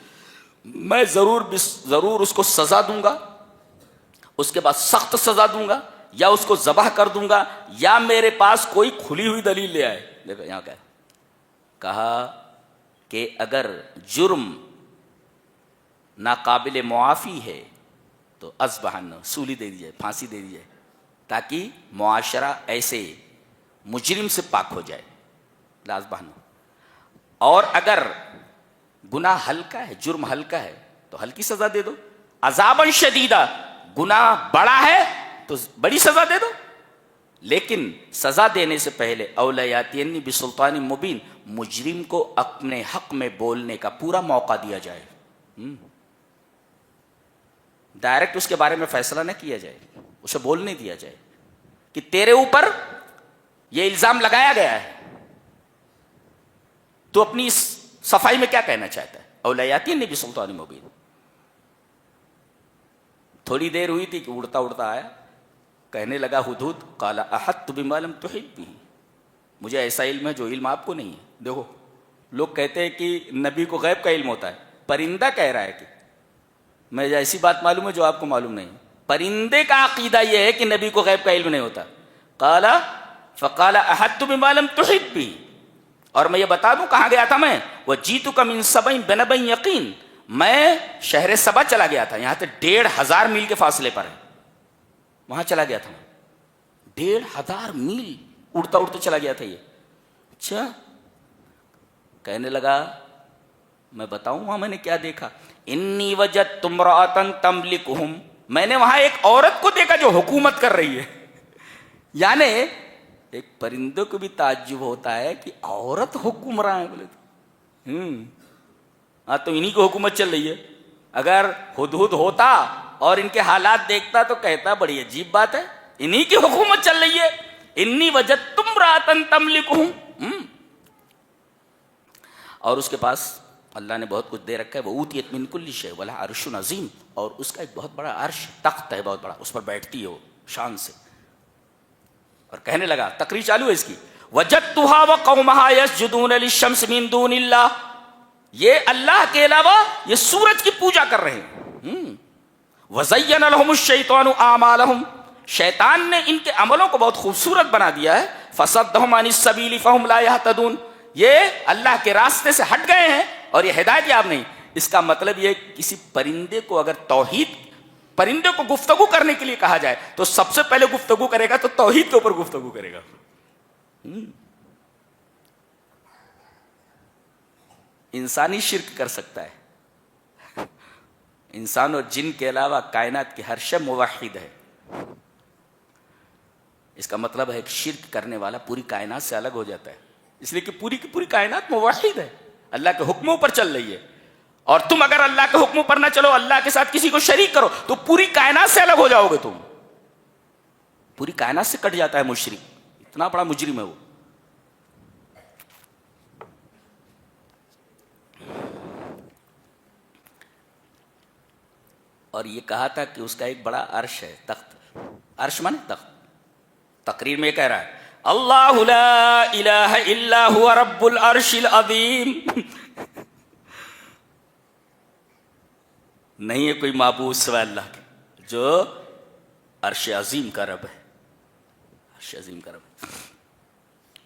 میں ضرور اس کو سزا دوں گا، اس کے بعد سخت سزا دوں گا، یا اس کو ذبح کر دوں گا، یا میرے پاس کوئی کھلی ہوئی دلیل لے آئے. دیکھو یہاں کہا کہ اگر جرم ناقابل معافی ہے تو اذبحن، سولی دے دی جائے، پھانسی دے دی جائے تاکہ معاشرہ ایسے مجرم سے پاک ہو جائے. لاز بہنو. اور اگر گناہ ہلکا ہے، جرم ہلکا ہے تو ہلکی سزا دے دو. عذاباً شدیدہ، گناہ بڑا ہے تو بڑی سزا دے دو. لیکن سزا دینے سے پہلے اولیاتین بسلطان مبین، مجرم کو اپنے حق میں بولنے کا پورا موقع دیا جائے. ڈائریکٹ اس کے بارے میں فیصلہ نہ کیا جائے، اسے بولنے دیا جائے کہ تیرے اوپر یہ الزام لگایا گیا ہے، تو اپنی اس صفائی میں کیا کہنا چاہتا ہے. اولیاتین بسلطان مبین. تھوڑی دیر ہوئی تھی کہ اڑتا اڑتا آیا، کہنے لگا ہدہد قال احطت بما لم تحط به، مجھے ایسا علم ہے جو علم آپ کو نہیں ہے. دیکھو لوگ کہتے ہیں کہ نبی کو غیب کا علم ہوتا ہے، پرندہ کہہ رہا ہے کہ میں ایسی بات معلوم ہے جو آپ کو معلوم نہیں. پرندے کا عقیدہ یہ ہے کہ نبی کو غیب کا علم نہیں ہوتا. قال فقال احطت بما لم تحط به، اور میں یہ بتا دوں کہاں گیا تھا میں. وجئتک من سبأ بنبأ یقین، میں شہر سبا چلا گیا تھا، یہاں سے 1500 میل کے فاصلے پر ہے، وہاں چلا گیا تھا. 1500 میل اڑتا اڑتا چلا گیا تھا یہ. اچھا. کہنے لگا میں بتاؤں وہاں میں نے کیا دیکھا. انی وجدت امرأۃ تملکہم، میں نے وہاں ایک عورت کو دیکھا جو حکومت کر رہی ہے. یعنی ایک پرندوں کو بھی تعجب ہوتا ہے کہ عورت حکمراں ہے. بولے ہاں تو انہی کو حکومت چل رہی ہے. اگر ہدہد ہوتا اور ان کے حالات دیکھتا تو کہتا بڑی عجیب بات ہے، انہی کی حکومت چل رہی ہے. انی وجدت امرأۃ تملکہم. اور اس کے پاس اللہ نے بہت کچھ دے رکھا ہے. وَأُوتِیَتْ مِن كُلِّ شَيْءٍ وَلَهَا عَرْشٌ عَظِيمٌ، اور اس کا ایک بہت بڑا عرش، تخت ہے بہت بڑا، اس پر بیٹھتی ہے وہ شان سے. اور کہنے لگا، تقریر چالو ہے اس کی، وَجَدتُّهَا وَقَوْمَهَا يَسْجُدُونَ لِلشَّمْسِ مِن دُونِ اللَّهِ، یہ اللہ کے علاوہ یہ سورج کی پوجا کر رہے ہیں. وَزَيَّنَ لَهُمُ الشَّيْطَانُ أَعْمَالَهُم، شیطان نے ان کے عملوں کو بہت خوبصورت بنا دیا ہے. فَصَدَّهُمْ عَنِ السَّبِيلِ فَهُمْ لَا يَهْتَدُونَ، یہ اللہ کے راستے سے ہٹ گئے ہیں اور یہ ہدایت یاب نہیں. اس کا مطلب یہ کسی پرندے کو اگر توحید، پرندے کو گفتگو کرنے کے لیے کہا جائے تو سب سے پہلے گفتگو کرے گا تو توحید کے اوپر گفتگو کرے گا. انسانی شرک کر سکتا ہے، انسان اور جن کے علاوہ کائنات کی ہر شے موحد ہے. اس کا مطلب ہے کہ شرک کرنے والا پوری کائنات سے الگ ہو جاتا ہے، اس لیے کہ پوری کی پوری کائنات موحد ہے، اللہ کے حکموں پر چل رہی ہے. اور تم اگر اللہ کے حکموں پر نہ چلو، اللہ کے ساتھ کسی کو شریک کرو تو پوری کائنات سے الگ ہو جاؤ گے. تم پوری کائنات سے کٹ جاتا ہے مشرک، اتنا بڑا مجرم ہے وہ. اور یہ کہا تھا کہ اس کا ایک بڑا عرش ہے، تخت. عرش مانے تخت. تقریر میں کہہ رہا ہے اللہ لا الہ الا هو رب العرش العظیم، نہیں ہے کوئی معبود سوائے اللہ کے جو عرش عظیم کا رب ہے. عرش عظیم کا رب.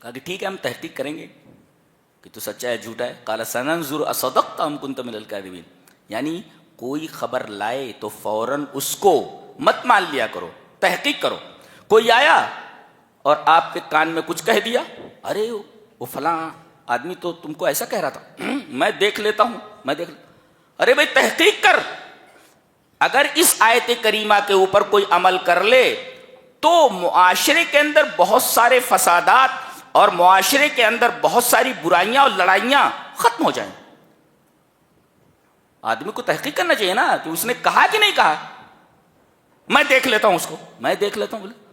کہا کہ ٹھیک ہے ہم تحقیق کریں گے کہ تو سچا ہے جھوٹا ہے. قال سننظر اصدقت ام كنت من الكاذبین، یعنی کوئی خبر لائے تو فوراً اس کو مت مان لیا کرو، تحقیق کرو. کوئی آیا اور آپ کے کان میں کچھ کہہ دیا، ارے وہ فلاں آدمی تو تم کو ایسا کہہ رہا تھا، میں دیکھ لیتا ہوں، میں دیکھ لیتا. ارے بھائی تحقیق کر. اگر اس آیت کریمہ کے اوپر کوئی عمل کر لے تو معاشرے کے اندر بہت سارے فسادات اور معاشرے کے اندر بہت ساری برائیاں اور لڑائیاں ختم ہو جائیں. آدمی کو تحقیق کرنا چاہیے نا کہ اس نے کہا کہ نہیں کہا. میں دیکھ لیتا ہوں اس کو، میں دیکھ لیتا ہوں. بولے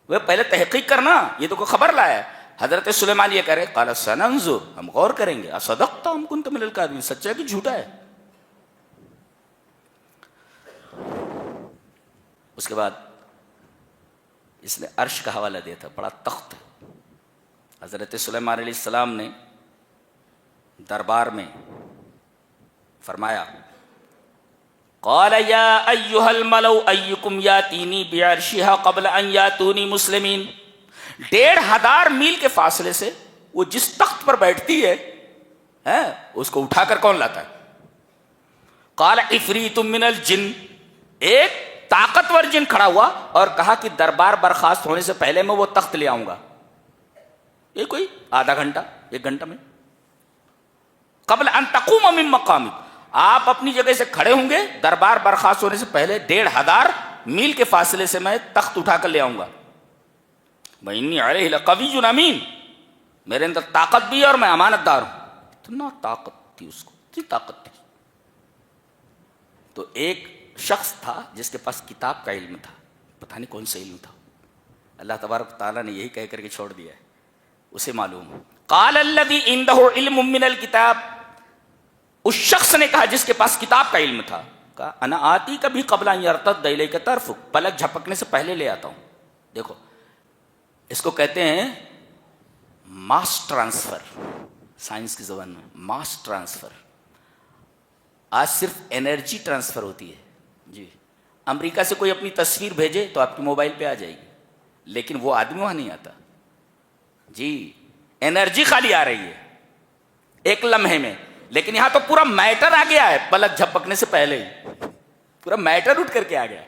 وہ پہلے تحقیق کرنا، یہ تو کوئی خبر لایا ہے. حضرت سلیمان یہ کہہ رہے قال سننظر، ہم غور کریں گے، اصدقت ام كنت من الكاذبین، سچا ہے کہ جھوٹا ہے. اس کے بعد اس نے عرش کا حوالہ دیا تھا، بڑا تخت ہے. حضرت سلیمان علیہ السلام نے دربار میں فرمایا قال یا ایھا الملأ ایکم یاتینی بعرشها قبل ان یاتونی مسلمین. 1500 میل کے فاصلے سے وہ جس تخت پر بیٹھتی ہے اس کو اٹھا کر کون لاتا ہے؟ قال عفریت من الجن، ایک طاقتور جن کھڑا ہوا اور کہا کہ دربار برخاست ہونے سے پہلے میں وہ تخت لے آؤں گا. یہ کوئی آدھا گھنٹہ 1 گھنٹہ میں. قبل ان تقوم من مقامک, آپ اپنی جگہ سے کھڑے ہوں گے, دربار برخاست ہونے سے پہلے 1500 میل کے فاصلے سے میں تخت اٹھا کر لے آؤں گا. وَإِنِّي عَلَيْهِ لَقَوِيٌّ أَمِينٌ, میرے اندر طاقت بھی ہے اور میں امانت دار ہوں. اتنا طاقت تھی اس کو, اتنی طاقت تھی. تو ایک شخص تھا جس کے پاس کتاب کا علم تھا, پتہ نہیں کون سا علم تھا, اللہ تبارک تعالیٰ نے یہی کہہ کر کے چھوڑ دیا ہے, اسے معلوم. قال الذي عنده علم من الكتاب, اس شخص نے کہا جس کے پاس کتاب کا علم تھا, کہا انا آتی کبھی قبل ان يرتد الیک طرفک, پلک جھپکنے سے پہلے لے آتا ہوں. دیکھو اس کو کہتے ہیں ماس ٹرانسفر, سائنس کی زبان میں ماس ٹرانسفر. آج صرف انرجی ٹرانسفر ہوتی ہے جی. امریکہ سے کوئی اپنی تصویر بھیجے تو آپ کے موبائل پہ آ جائے گی, لیکن وہ آدمی وہاں نہیں آتا جی. انرجی خالی آ رہی ہے ایک لمحے میں, لیکن یہاں تو پورا میٹر آ گیا ہے پلک جھپکنے سے پہلے ہی, پورا میٹر اٹھ کر کے آ گیا.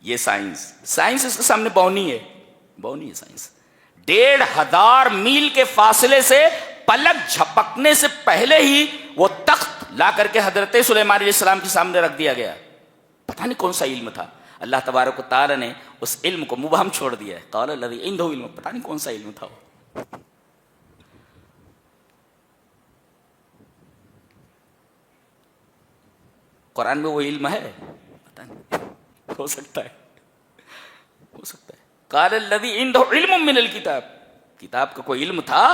یہ سائنس اس کے سامنے بونی ہے, بونی ہے سائنس. 1500 میل کے فاصلے سے پلک جھپکنے سے پہلے ہی وہ تخت لا کر کے حضرت سلیمان علیہ السلام کے سامنے رکھ دیا گیا. پتہ نہیں کون سا علم تھا, اللہ تبارک و تعالی نے اس علم کو مبہم چھوڑ دیا ہے. قال الذی عنده علم, پتہ نہیں کون سا علم تھا وہ. قرآن میں وہ علم ہے پتہ نہیں, ہو سکتا ہے, ہو سکتا ہے. قال الذی عنده علم من الکتاب, کتاب کا کوئی علم تھا,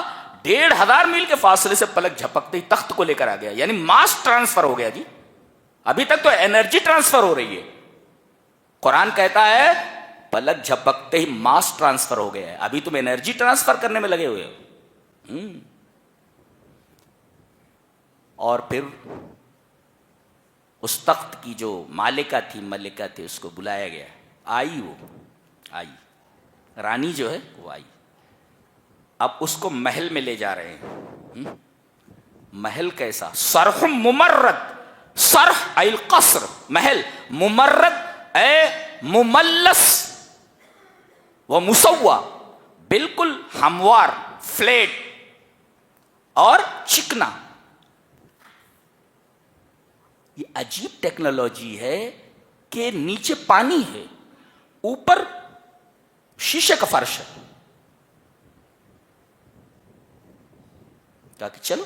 1500 میل کے فاصلے سے پلک جھپکتے ہی تخت کو لے کر آ گیا. یعنی ماس ٹرانسفر ہو گیا جی. ابھی تک تو انرجی ٹرانسفر ہو رہی ہے, قرآن کہتا ہے پلک جھپکتے ہی ماس ٹرانسفر ہو گیا ہے. ابھی تم انرجی ٹرانسفر کرنے میں لگے ہوئے ہو. اور پھر اس تخت کی جو مالکہ تھی اس کو بلایا گیا. آئی, وہ آئی, رانی جو ہے وہ آئی. اب اس کو محل میں لے جا رہے ہیں. محل کیسا؟ صرح ممرد, صرح ای القصر, محل, ممرد اے مملس و مسوا, بالکل ہموار, فلیٹ اور چکنا. یہ عجیب ٹیکنالوجی ہے کہ نیچے پانی ہے, اوپر شیشے کا فرش ہے. کہا کہ چلو.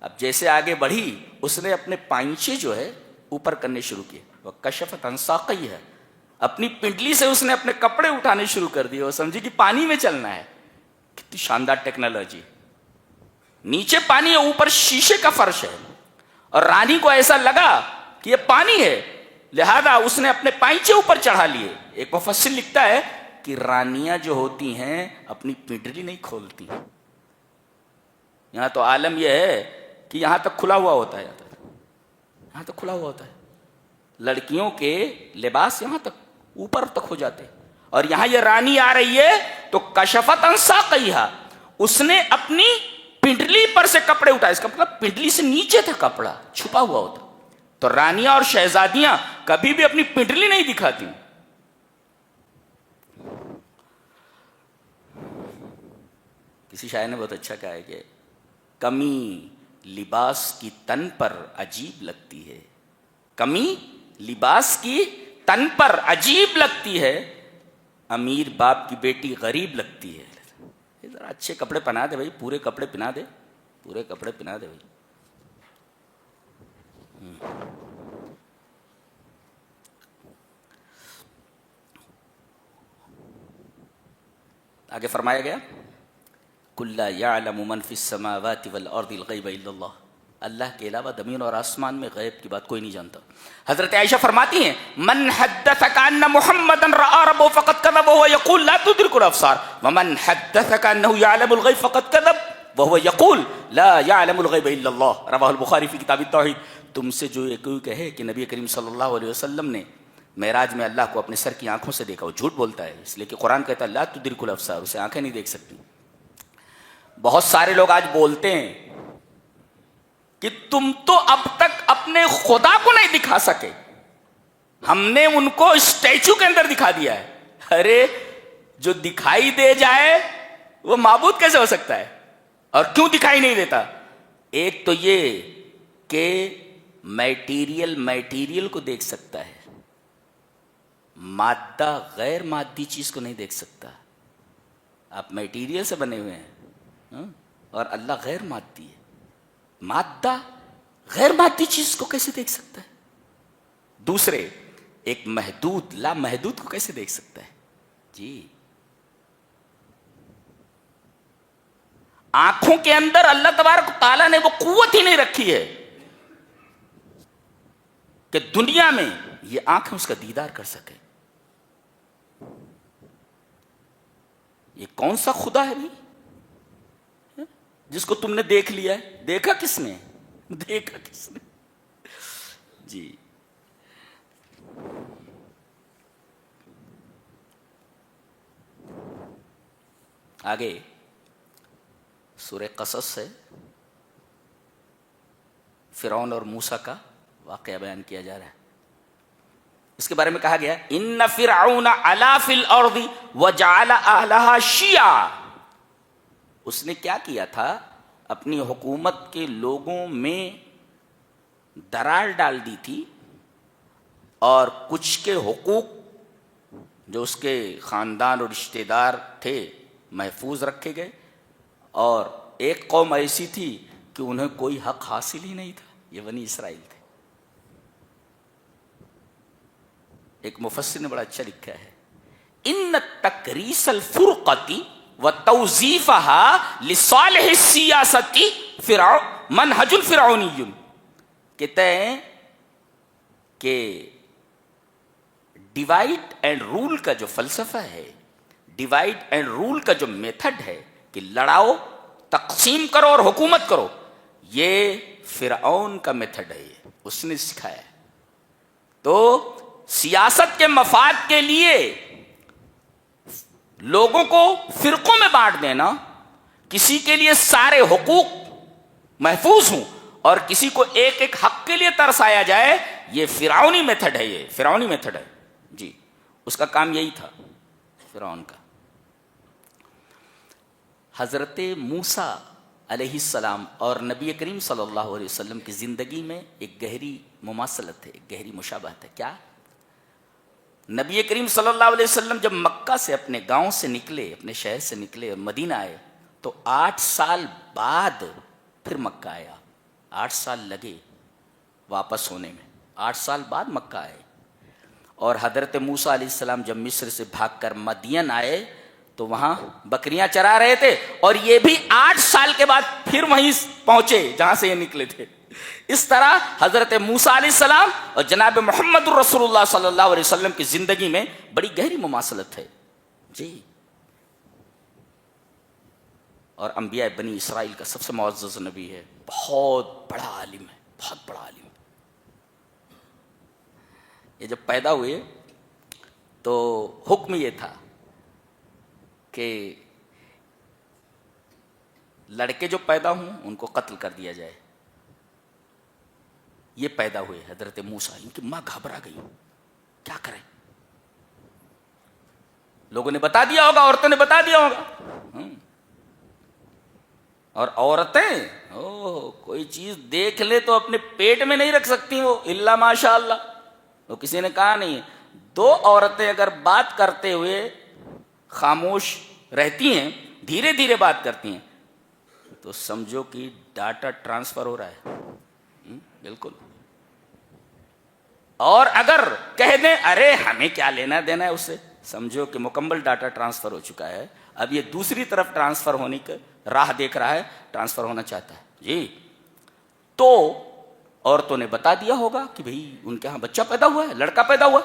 اب جیسے آگے بڑھی اس نے اپنے پائنچے جو ہے اوپر کرنے شروع کیے. وہ کشفت عن ساقیہا, اپنی پنڈلی سے اس نے اپنے کپڑے اٹھانے شروع کر دیے. وہ سمجھی کہ پانی میں چلنا ہے. کتنی شاندار ٹیکنالوجی. نیچے پانی ہے, اوپر شیشے کا فرش ہے, اور رانی کو ایسا لگا کہ یہ پانی ہے, لہذا اس نے اپنے پائنچے اوپر چڑھا لیے. ایک مفسر لکھتا ہے کہ رانیاں جو ہوتی ہیں اپنی پنڈلی نہیں کھولتی. یہاں تو عالم یہ ہے کہ یہاں تک کھلا ہوا ہوتا ہے, یہاں تک کھلا ہوا ہوتا ہے. لڑکیوں کے لباس یہاں تک اوپر تک ہو جاتے, اور یہاں یہ رانی آ رہی ہے تو کشفت عن ساقیہا, اس نے اپنی پنڈلی پر سے کپڑے اٹھائے. اس کا مطلب پنڈلی سے نیچے تھا کپڑا, چھپا ہوا ہوتا. تو رانیاں اور شہزادیاں کبھی بھی اپنی پنڈلی نہیں دکھاتی. کسی شاعر نے بہت اچھا کہا ہے کہ کمی لباس کی تن پر عجیب لگتی ہے, کمی لباس کی تن پر عجیب لگتی ہے, امیر باپ کی بیٹی غریب لگتی ہے. ذرا اچھے کپڑے پہنا دے بھائی, پورے کپڑے پہنا دے, پورے کپڑے پہنا دے بھائی. آگے فرمایا گیا قُل لَا يَعْلَمُ مَنْ فِي السَّمَاوَاتِ وَالْأَرْضِ الْغَيْبَ إِلَّا اللَّهُ, اللہ کے علاوہ زمین اور آسمان میں غیب کی بات کوئی نہیں جانتا. حضرت عائشہ فرماتی ہیں من حدثك ان محمدا راى ربه فقد كذب وهو يقول لا تدرك الابصار ومن حدثك انه يعلم الغيب فقد كذب وهو يقول لا يعلم الغيب الا الله, رواه البخاری فی کتاب التوحید. تم سے جو کوئی کہے کہ نبی کریم صلی اللہ علیہ وسلم نے معراج میں اللہ کو اپنے سر کی آنکھوں سے دیکھا, وہ جھوٹ بولتا ہے, اس لیے کہ قرآن کہتا ہے لا تدرک الابصار, اسے آنکھیں نہیں دیکھ سکتی. بہت سارے لوگ آج بولتے ہیں کہ تم تو اب تک اپنے خدا کو نہیں دکھا سکے, ہم نے ان کو اسٹیچو کے اندر دکھا دیا ہے. ارے جو دکھائی دے جائے وہ معبود کیسے ہو سکتا ہے؟ اور کیوں دکھائی نہیں دیتا؟ ایک تو یہ کہ میٹیریل کو دیکھ سکتا ہے، مادہ غیر مادی چیز کو نہیں دیکھ سکتا. آپ میٹیریل سے بنے ہوئے ہیں اور اللہ غیر مادی ہے. مادہ غیر مادی چیز کو کیسے دیکھ سکتا ہے؟ دوسرے ایک محدود لا محدود کو کیسے دیکھ سکتا ہے؟ جی آنکھوں کے اندر اللہ تبارک و تعالیٰ نے وہ قوت ہی نہیں رکھی ہے کہ دنیا میں یہ آنکھیں اس کا دیدار کر سکے. یہ کون سا خدا ہے بھائی جس کو تم نے دیکھ لیا ہے؟ دیکھا کس نے؟ دیکھا کس نے؟ جی آگے سورہ قصص ہے، فرعون اور موسیٰ کا واقعہ بیان کیا جا رہا ہے. اس کے بارے میں کہا گیا ان فرعون علا فی الارض وجعل اہلها شیعا. اس نے کیا کیا تھا؟ اپنی حکومت کے لوگوں میں درار ڈال دی تھی اور کچھ کے حقوق جو اس کے خاندان اور رشتہ دار تھے محفوظ رکھے گئے، اور ایک قوم ایسی تھی کہ انہیں کوئی حق حاصل ہی نہیں تھا. یہ بنی اسرائیل تھے. ایک مفسر نے بڑا اچھا لکھا ہے ان تکریس الفرقۃ وتوظیفها لصالح السیاست منہج فرعونی. کہتے ہیں کہ ڈیوائڈ اینڈ رول کا جو فلسفہ ہے، ڈیوائڈ اینڈ رول کا جو میتھڈ ہے کہ لڑاؤ، تقسیم کرو اور حکومت کرو، یہ فرعون کا میتھڈ ہے. یہ اس نے سکھایا. تو سیاست کے مفاد کے لیے لوگوں کو فرقوں میں بانٹ دینا، کسی کے لیے سارے حقوق محفوظ ہوں اور کسی کو ایک ایک حق کے لیے ترسایا جائے، یہ فرعونی میتھڈ ہے. یہ فرعونی میتھڈ ہے. جی اس کا کام یہی تھا فرعون کا. حضرت موسیٰ علیہ السلام اور نبی کریم صلی اللہ علیہ وسلم کی زندگی میں ایک گہری مماثلت ہے، ایک گہری مشابہت ہے. کیا؟ نبی کریم صلی اللہ علیہ وسلم جب مکہ سے اپنے گاؤں سے نکلے، اپنے شہر سے نکلے اور مدینہ آئے تو 8 سال بعد پھر مکہ آیا. 8 سال لگے واپس ہونے میں. 8 سال بعد مکہ آئے. اور حضرت موسیٰ علیہ السلام جب مصر سے بھاگ کر مدین آئے تو وہاں بکریاں چرا رہے تھے، اور یہ بھی 8 سال کے بعد پھر وہیں پہنچے جہاں سے یہ نکلے تھے. اس طرح حضرت موسیٰ علیہ السلام اور جناب محمد الرسول اللہ صلی اللہ علیہ وسلم کی زندگی میں بڑی گہری مماثلت ہے. جی اور انبیاء بنی اسرائیل کا سب سے معزز نبی ہے، بہت بڑا عالم ہے، بہت بڑا عالم. یہ جب پیدا ہوئے تو حکم یہ تھا کہ لڑکے جو پیدا ہوں ان کو قتل کر دیا جائے. یہ پیدا ہوئے حضرت موسیٰ. ان کی ماں گھبرا گئی، کیا کریں؟ لوگوں نے بتا دیا ہوگا، عورتوں نے بتا دیا ہوگا. اور عورتیں کوئی چیز دیکھ لے تو اپنے پیٹ میں نہیں رکھ سکتی، وہ الا ماشاء اللہ. وہ کسی نے کہا نہیں. 2 عورتیں اگر بات کرتے ہوئے خاموش رہتی ہیں، دھیرے دھیرے بات کرتی ہیں، تو سمجھو کہ ڈاٹا ٹرانسفر ہو رہا ہے. بالکل. اور اگر کہہ دیں ارے ہمیں کیا لینا دینا ہے اس سے، سمجھو کہ مکمل ڈاٹا ٹرانسفر ہو چکا ہے. اب یہ دوسری طرف ٹرانسفر ہونے کی راہ دیکھ رہا ہے، ٹرانسفر ہونا چاہتا ہے. جی تو عورتوں نے بتا دیا ہوگا کہ بھئی ان کے ہاں بچہ پیدا ہوا ہے، لڑکا پیدا ہوا.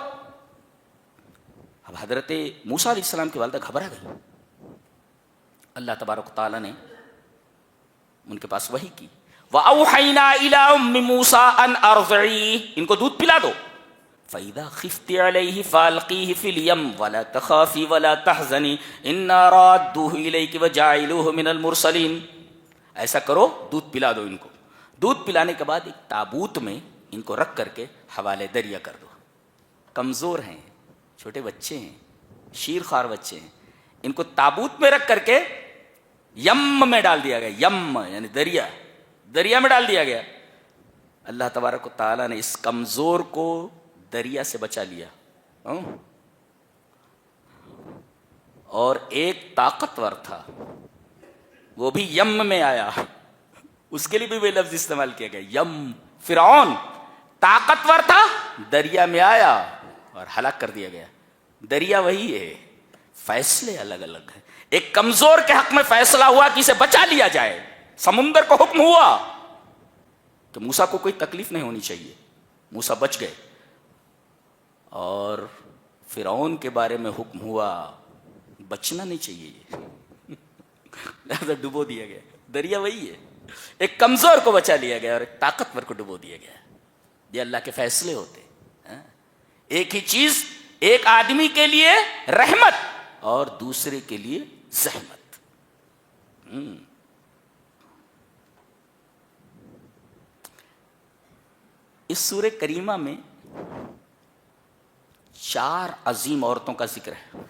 اب حضرت موسیٰ علیہ السلام کی والدہ گھبرا گئی. اللہ تبارک و تعالیٰ نے ان کے پاس وحی کی. وَأَوْحَيْنَا إِلَىٰ أُمِّ مُوسَىٰ أَنْ أَرْضِعِيهِ، ان کو دودھ پلا دو. فَإِذَا خِفْتِ عَلَيْهِ فَأَلْقِيهِ فِي الْيَمِّ وَلَا تَخَافِي وَلَا تَحْزَنِي إِنَّا رَادُّوهُ إِلَيْكِ وَجَاعِلُوهُ مِنَ الْمُرْسَلِينَ. ایسا کرو، دودھ پلا دو ان کو. دودھ پلانے کے بعد ایک تابوت میں ان کو رکھ کر کے حوالے دریا کر دو. کمزور ہیں، چھوٹے بچے ہیں، شیر خوار بچے ہیں، ان کو تابوت میں رکھ کر کے یم میں ڈال دیا گیا. یم یعنی دریا میں ڈال دیا گیا. اللہ تبارک و تعالیٰ نے اس کمزور کو دریا سے بچا لیا. اور ایک طاقتور تھا وہ بھی یم میں آیا، اس کے لیے بھی وہ لفظ استعمال کیا گیا. یم فرعون طاقتور تھا، دریا میں آیا اور ہلاک کر دیا گیا. دریا وہی ہے، فیصلے الگ الگ ہیں. ایک کمزور کے حق میں فیصلہ ہوا کہ اسے بچا لیا جائے. سمندر کو حکم ہوا کہ موسیٰ کو کوئی تکلیف نہیں ہونی چاہیے، موسیٰ بچ گئے. اور فرعون کے بارے میں حکم ہوا بچنا نہیں چاہیے، لہذا ڈبو دیا گیا. دریا وہی ہے، ایک کمزور کو بچا لیا گیا اور ایک طاقتور کو ڈبو دیا گیا. یہ اللہ کے فیصلے ہوتے. ایک ہی چیز ایک آدمی کے لیے رحمت اور دوسرے کے لیے زحمت. اس سورہ کریمہ میں 4 عظیم عورتوں کا ذکر ہے.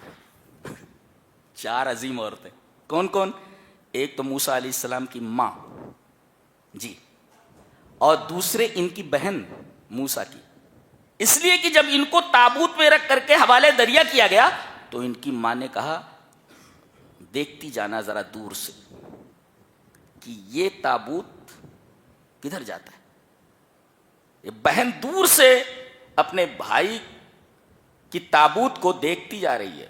4 عظیم عورتیں کون کون؟ ایک تو موسیٰ علیہ السلام کی ماں جی، اور دوسرے ان کی بہن موسیٰ کی. اس لیے کہ جب ان کو تابوت میں رکھ کر کے حوالے دریا کیا گیا تو ان کی ماں نے کہا دیکھتی جانا ذرا دور سے کہ یہ تابوت کدھر جاتا ہے. یہ بہن دور سے اپنے بھائی کی تابوت کو دیکھتی جا رہی ہے.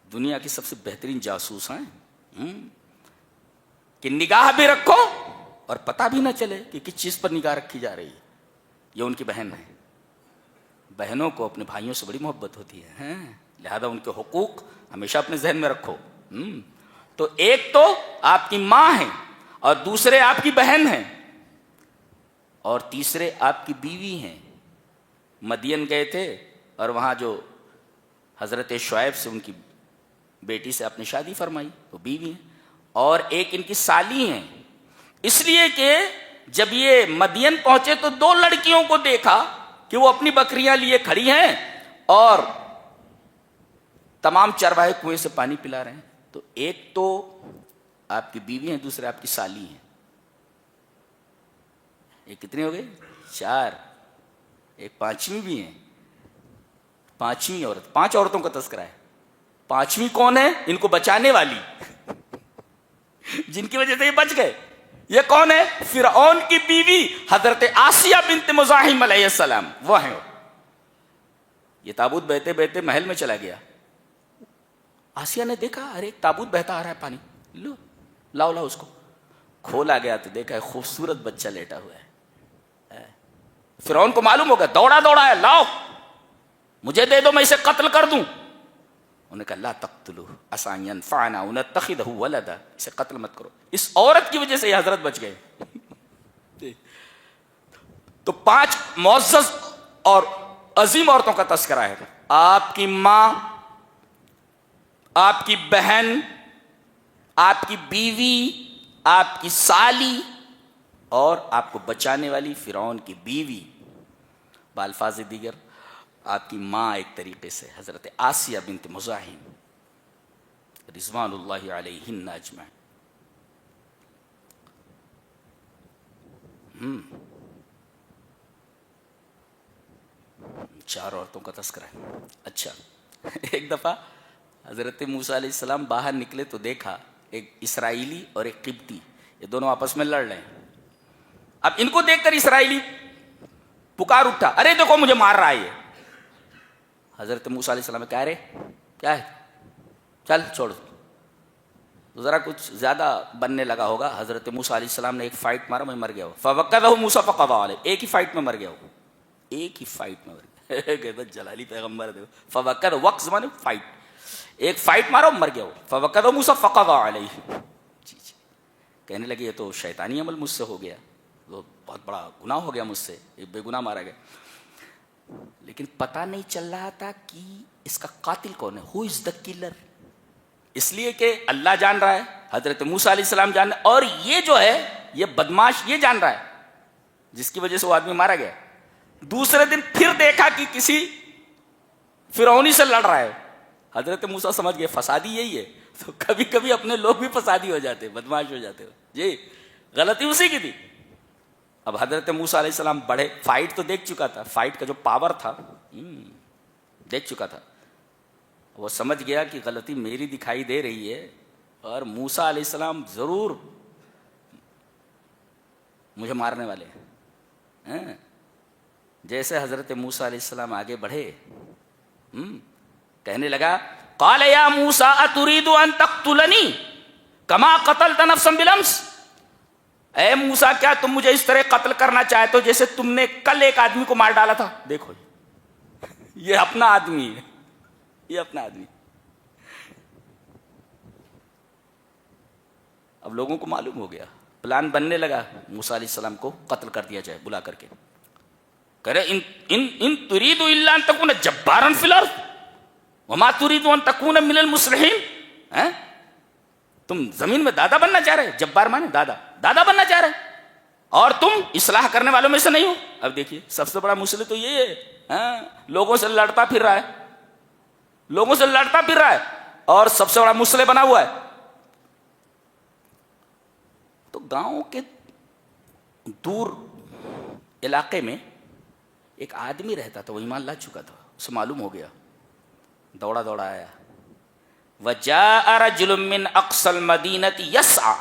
دنیا کی سب سے بہترین جاسوس ہیں کہ نگاہ بھی رکھو اور پتہ بھی نہ چلے کہ کس چیز پر نگاہ رکھی جا رہی ہے. یہ ان کی بہن ہے. بہنوں کو اپنے بھائیوں سے بڑی محبت ہوتی ہے، لہذا ان کے حقوق ہمیشہ اپنے ذہن میں رکھو. تو ایک تو آپ کی ماں ہے اور دوسرے آپ کی بہن ہیں اور تیسرے آپ کی بیوی ہیں. مدین گئے تھے اور وہاں جو حضرت شعیب سے ان کی بیٹی سے آپ نے شادی فرمائی، وہ بیوی ہیں. اور ایک ان کی سالی ہیں. اس لیے کہ جب یہ مدین پہنچے تو 2 لڑکیوں کو دیکھا کہ وہ اپنی بکریاں لیے کھڑی ہیں اور تمام چرواہے کنویں سے پانی پلا رہے ہیں. تو ایک تو آپ کی بیوی ہیں، دوسرے آپ کی سالی ہیں. یہ کتنے ہو گئے؟ 4. ایک 5ویں بھی ہیں، 5ویں عورت. 5 عورتوں کا تذکرہ ہے. 5ویں کون ہے؟ ان کو بچانے والی جن کی وجہ سے یہ بچ گئے. یہ کون ہے؟ فرعون کی بیوی حضرت آسیہ بنت مزاحم علیہ السلام. وہ ہیں. یہ تابوت بہتے بہتے محل میں چلا گیا. آسیہ نے دیکھا ارے ایک تابوت بہتا آ رہا ہے پانی، لو لاؤ اس کو. کھولا گیا تو دیکھا ہے خوبصورت بچہ لیٹا ہوا ہے. فرعون کو معلوم ہوگا، دوڑا ہے، لاؤ مجھے دے دو میں اسے قتل کر دوں. انہوں نے کہا لا تقتلوہ عسیٰ ان ینفعنا او نتخذہ ولدا، اسے قتل مت کرو. اس عورت کی وجہ سے یہ حضرت بچ گئے. تو 5 معزز اور عظیم عورتوں کا تذکرہ ہے. آپ کی ماں، آپ کی بہن، آپ کی بیوی، آپ کی سالی اور آپ کو بچانے والی فرعون کی بیوی. بالفاظ دیگر آپ کی ماں ایک طریقے سے حضرت آسیہ بنت مزاحم رضوان اللہ علیہن اجمعین. 4 عورتوں کا تذکرہ ہے. اچھا، ایک دفعہ حضرت موسیٰ علیہ السلام باہر نکلے تو دیکھا ایک اسرائیلی اور ایک قبطی، یہ دونوں آپس میں لڑ رہے ہیں. اب ان کو دیکھ کر اسرائیلی پکار اٹھا، ارے دیکھو مجھے مار رہا ہے یہ. حضرت موسیٰ علیہ السلام کہہ رہے کیا ہے، چل چھوڑ. تو ذرا کچھ زیادہ بننے لگا ہوگا. حضرت موسیٰ علیہ السلام نے ایک فائٹ مارا، میں مر گیا ہوں. فوقدہ موسیٰ فقضى علیہ، ایک ہی فائٹ میں مر گیا ہوں. ایک ہی فائٹ میں مر گیا. کہتا جلالی پیغمبر دے. فوقدہ وقت زمانے فائٹ، ایک فائٹ مارا مر گیا ہوں. فوقدہ موسیٰ فقضى علیہ. جی کہنے لگے یہ تو شیطانی عمل مجھ سے ہو گیا، وہ بہت بڑا گناہ ہو گیا مجھ سے، ایک بے گناہ مارا گیا. لیکن پتہ نہیں چل رہا تھا کہ اس کا قاتل کون ہے. ہو از دا کلر. اس لیے کہ اللہ جان رہا ہے، حضرت موسیٰ علیہ السلام جان رہا ہے، اور یہ جو ہے یہ بدماش یہ جان رہا ہے جس کی وجہ سے وہ آدمی مارا گیا. دوسرے دن پھر دیکھا کہ کسی فرعونی سے لڑ رہا ہے. حضرت موسیٰ سمجھ گئے فسادی یہی ہے. تو کبھی کبھی اپنے لوگ بھی فسادی ہو جاتے, بدماش ہو جاتے ہو جی, غلطی اسی کی تھی. اب حضرت موسیٰ علیہ السلام بڑھے, فائٹ تو دیکھ چکا تھا, فائٹ کا جو پاور تھا دیکھ چکا تھا. وہ سمجھ گیا کہ غلطی میری دکھائی دے رہی ہے اور موسیٰ علیہ السلام ضرور مجھے مارنے والے ہیں. جیسے حضرت موسیٰ علیہ السلام آگے بڑھے, کہنے لگا قال یا موسیٰ اتريد ان تقتلنی کما قتلت نفسا بالامس, اے موسیٰ کیا تم مجھے اس طرح قتل کرنا چاہتے ہو جیسے تم نے کل ایک آدمی کو مار ڈالا تھا. دیکھو یہ اپنا آدمی ہے, یہ اپنا آدمی. اب لوگوں کو معلوم ہو گیا, پلان بننے لگا موسیٰ علیہ السلام کو قتل کر دیا جائے بلا کر کے. کرے ان تريد الا ان تكون جبارا في الارض وما تريد ان تكون من المصلحين. تم زمین میں دادا بننا چاہ رہے, جبار مانے دادا بننا چاہ رہے, اور تم اصلاح کرنے والوں میں سے نہیں ہو. اب دیکھیے سب سے بڑا مصلح تو یہ ہے, لوگوں سے لڑتا پھر رہا ہے, لوگوں سے لڑتا پھر رہا ہے اور سب سے بڑا مصلح بنا ہوا ہے. تو گاؤں کے دور علاقے میں ایک آدمی رہتا تھا, وہ ایمان لا چکا تھا. اسے معلوم ہو گیا, دوڑا دوڑا آیا. وجاء رجل من اقصى المدینة یسعى,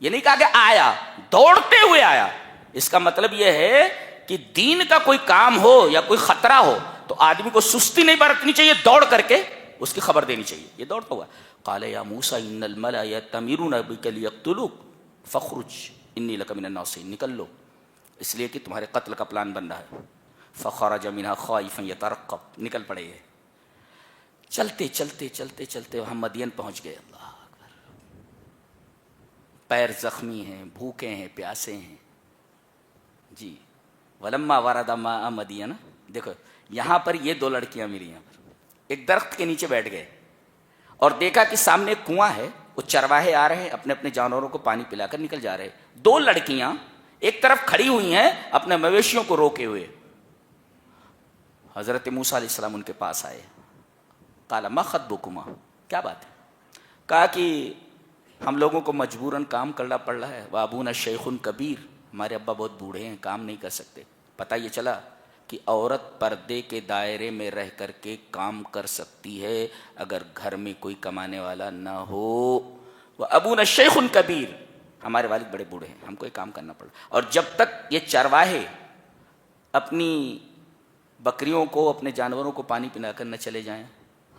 یہ نہیں کہا کہ آیا, دوڑتے ہوئے آیا. اس کا مطلب یہ ہے کہ دین کا کوئی کام ہو یا کوئی خطرہ ہو تو آدمی کو سستی نہیں برتنی چاہیے, دوڑ کر کے اس کی خبر دینی چاہیے. یہ دوڑتا ہوا قال یا موسیٰ ان الملأ یأتمرون بک لیقتلوک فاخرج انی لک من الناصحین, نکل لو اس لیے کہ تمہارے قتل کا پلان بن رہا ہے. فخرج منها خائفا يترقب, نکل پڑے. یہ چلتے چلتے چلتے چلتے وہاں مدین پہنچ گئے. اللہ اکبر, پیر زخمی ہیں, بھوکے ہیں, پیاسے ہیں جی. ولما ورد ماء مدین, دیکھو یہاں پر یہ دو لڑکیاں ملی. یہاں پر ایک درخت کے نیچے بیٹھ گئے اور دیکھا کہ سامنے ایک کنواں ہے, وہ چرواہے آ رہے ہیں اپنے اپنے جانوروں کو پانی پلا کر نکل جا رہے. دو لڑکیاں ایک طرف کھڑی ہوئی ہیں اپنے مویشیوں کو روکے ہوئے. حضرت موسیٰ علیہ السلام ان کے پاس آئے. قال ما خطبکما, کیا بات ہے؟ کہا کہ ہم لوگوں کو مجبوراً کام کرنا پڑ رہا ہے. وابونا شیخ کبیر, ہمارے ابا بہت بوڑھے ہیں, کام نہیں کر سکتے. پتہ یہ چلا کہ عورت پردے کے دائرے میں رہ کر کے کام کر سکتی ہے اگر گھر میں کوئی کمانے والا نہ ہو. وابونا شیخ کبیر, ہمارے والد بڑے بوڑھے ہیں, ہم کو یہ کام کرنا پڑا. اور جب تک یہ چرواہے اپنی بکریوں کو, اپنے جانوروں کو پانی پلا کر نہ چلے جائیں,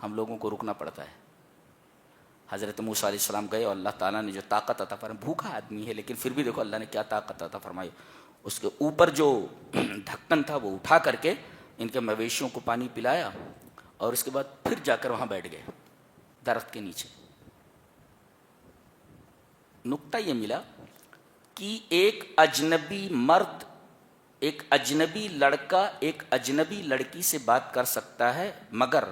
ہم لوگوں کو رکنا پڑتا ہے. حضرت موسیٰ علیہ السلام گئے اور اللہ تعالیٰ نے جو طاقت عطا فرمائی, بھوکا آدمی ہے لیکن پھر بھی دیکھو اللہ نے کیا طاقت عطا فرمائی. اس کے اوپر جو ڈھکن تھا وہ اٹھا کر کے ان کے مویشیوں کو پانی پلایا اور اس کے بعد پھر جا کر وہاں بیٹھ گئے درخت کے نیچے. نکتہ یہ ملا کہ ایک اجنبی مرد, ایک اجنبی لڑکا ایک اجنبی لڑکی سے بات کر سکتا ہے مگر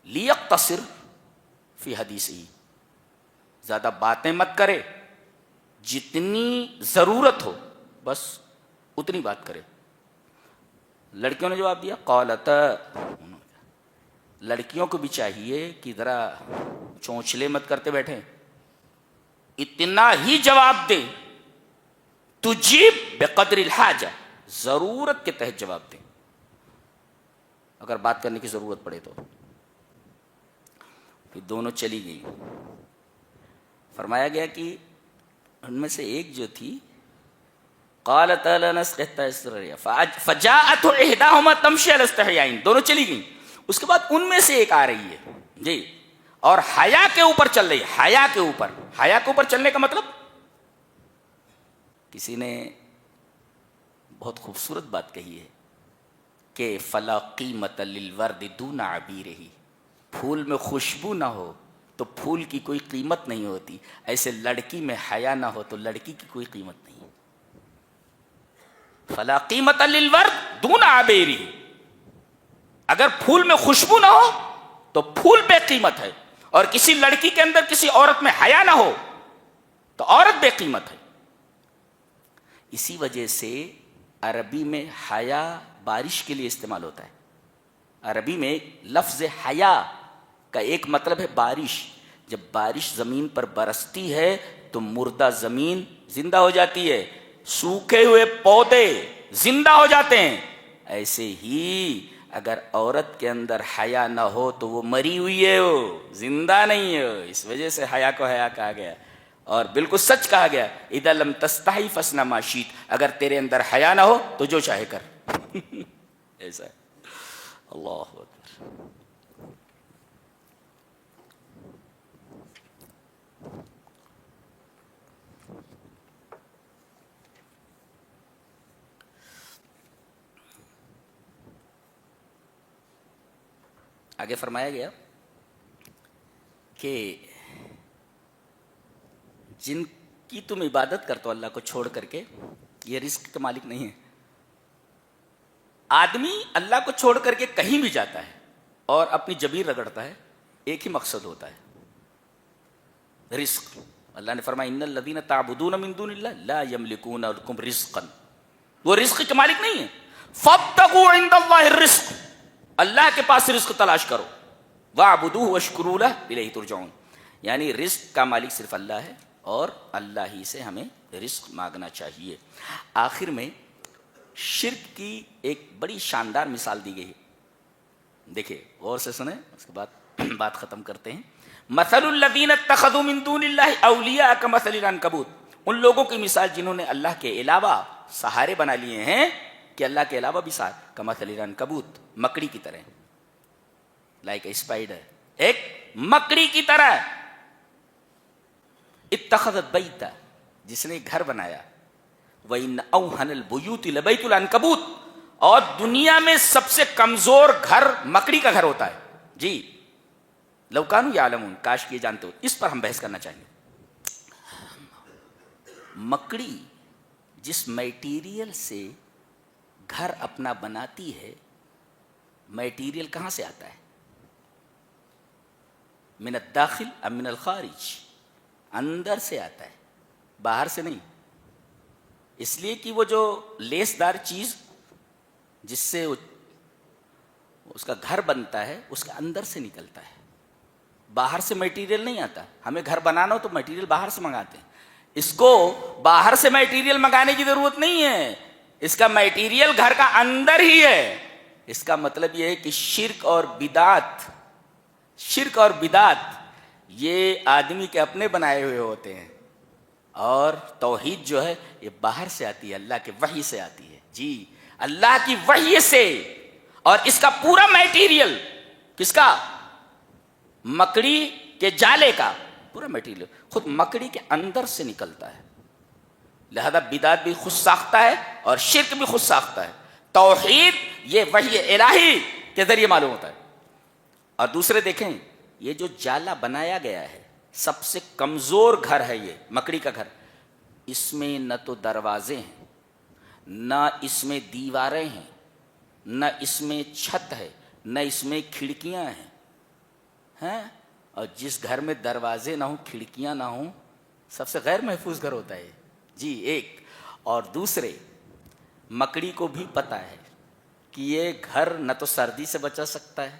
لیقتصر فی حدیثی, زیادہ باتیں مت کرے, جتنی ضرورت ہو بس اتنی بات کرے. لڑکیوں نے جواب دیا قالت, لڑکیوں کو بھی چاہیے کہ ذرا چونچلے مت کرتے بیٹھے, اتنا ہی جواب دے, تجیب بقدر الحاجہ, ضرورت کے تحت جواب دے, اگر بات کرنے کی ضرورت پڑے تو. پھر دونوں چلی گئی. فرمایا گیا کہ ان میں سے ایک جو تھی قالت لا نسقي حتى يصدر الرياح فجاءت احداهما تمشي على استحياء, دونوں چلی گئیں. اس کے بعد ان میں سے ایک آ رہی ہے جی اور حیا کے اوپر چل رہی ہے. حیا کے اوپر, حیا کے اوپر چلنے کا مطلب, کسی نے بہت خوبصورت بات کہی ہے کہ فلا قیمت للورد دون عبیرہ, پھول میں خوشبو نہ ہو تو پھول کی کوئی قیمت نہیں ہوتی, ایسے لڑکی میں حیا نہ ہو تو لڑکی کی کوئی قیمت نہیں. فلا قیمت للورد دون عبیرہ, اگر پھول میں خوشبو نہ ہو تو پھول بے قیمت ہے, اور کسی لڑکی کے اندر کسی عورت میں حیا نہ ہو تو عورت بے قیمت ہے. اسی وجہ سے عربی میں حیا بارش کے لیے استعمال ہوتا ہے. عربی میں لفظ حیا کا ایک مطلب ہے بارش. جب بارش زمین پر برستی ہے تو مردہ زمین زندہ ہو جاتی ہے, سوکھے ہوئے پودے زندہ ہو جاتے ہیں. ایسے ہی اگر عورت کے اندر حیا نہ ہو تو وہ مری ہوئی ہے, وہ زندہ نہیں ہے. اس وجہ سے حیا کو حیا کہا گیا, اور بالکل سچ کہا گیا, اذا لم تستحی فاصنع ما شئت, اگر تیرے اندر حیا نہ ہو تو جو چاہے کر. ایسا ہے. اللہ اکبر. آگے فرمایا گیا کہ جن کی تم عبادت کرتے ہو اللہ کو چھوڑ کر کے, یہ رزق کے مالک نہیں ہے. آدمی اللہ کو چھوڑ کر کے کہیں بھی جاتا ہے اور اپنی جبین رگڑتا ہے, ایک ہی مقصد ہوتا ہے رزق. اللہ نے فرمایا ان الذین تعبدون من دون اللہ لا یملکون لکم رزقا, وہ رزق کے مالک نہیں ہے. فابتغوا عند اللہ الرزق, اللہ کے پاس رزق تلاش کرو. واعبدوہ واشکروا لہ الیہ ترجعون, یعنی رزق کا مالک صرف اللہ ہے اور اللہ ہی سے ہمیں رزق مانگنا چاہیے. آخر میں شرک کی ایک بڑی شاندار مثال دی گئی ہے. دیکھیں غور سے سنیں, اس کے بعد بات ختم کرتے ہیں. مثل الذین اتخذوا من دون اللہ اولیاء کمثل العنکبوت, ان لوگوں کی مثال جنہوں نے اللہ کے علاوہ سہارے بنا لیے ہیں کہ اللہ کے علاوہ بھی سہارے, کمثل العنکبوت, مکڑی کی طرح, لائک اے اسپائڈر, ایک مکڑی کی طرح. اتخذت بیتا, جس نے گھر بنایا. وَإِنَّ أَوْهَنَ الْبُيُوتِ لَبَيْتُ الْعَنْكَبُوتِ, اور دنیا میں سب سے کمزور گھر مکڑی کا گھر ہوتا ہے. جی لو کانوا یعلمون, کاش یہ جانتے ہو. اس پر ہم بحث کرنا چاہیں گے. مکڑی جس میٹیریل سے گھر اپنا بناتی ہے, میٹیریل کہاں سے آتا ہے؟ من الداخل ام من الخارج, اندر سے آتا ہے, باہر سے نہیں. اس لیے کہ وہ جو لیس دار چیز جس سے اس کا گھر بنتا ہے اس کے اندر سے نکلتا ہے, باہر سے میٹیریل نہیں آتا. ہمیں گھر بنانا ہو تو میٹیریل باہر سے منگاتے ہیں. اس کو باہر سے میٹیریل منگانے کی ضرورت نہیں ہے, اس کا میٹیریل گھر کا اندر ہی ہے. اس کا مطلب یہ ہے کہ شرک اور بدعت یہ آدمی کے اپنے بنائے ہوئے ہوتے ہیں, اور توحید جو ہے یہ باہر سے آتی ہے, اللہ کے وحی سے آتی ہے. جی اللہ کی وحی سے. اور اس کا پورا میٹیریل کس کا؟ مکڑی کے جالے کا پورا میٹیریل خود مکڑی کے اندر سے نکلتا ہے. لہذا بدعت بھی خود ساختہ ہے اور شرک بھی خود ساختہ ہے. توحید یہ وحی الہی کے ذریعے معلوم ہوتا ہے. اور دوسرے دیکھیں, یہ جو جالا بنایا گیا ہے سب سے کمزور گھر ہے یہ مکڑی کا گھر. اس میں نہ تو دروازے ہیں, نہ اس میں دیواریں ہیں, نہ اس میں چھت ہے, نہ اس میں کھڑکیاں ہیں. اور جس گھر میں دروازے نہ ہوں, کھڑکیاں نہ ہوں, سب سے غیر محفوظ گھر ہوتا ہے. جی ایک. اور دوسرے, مکڑی کو بھی پتہ ہے کہ یہ گھر نہ تو سردی سے بچا سکتا ہے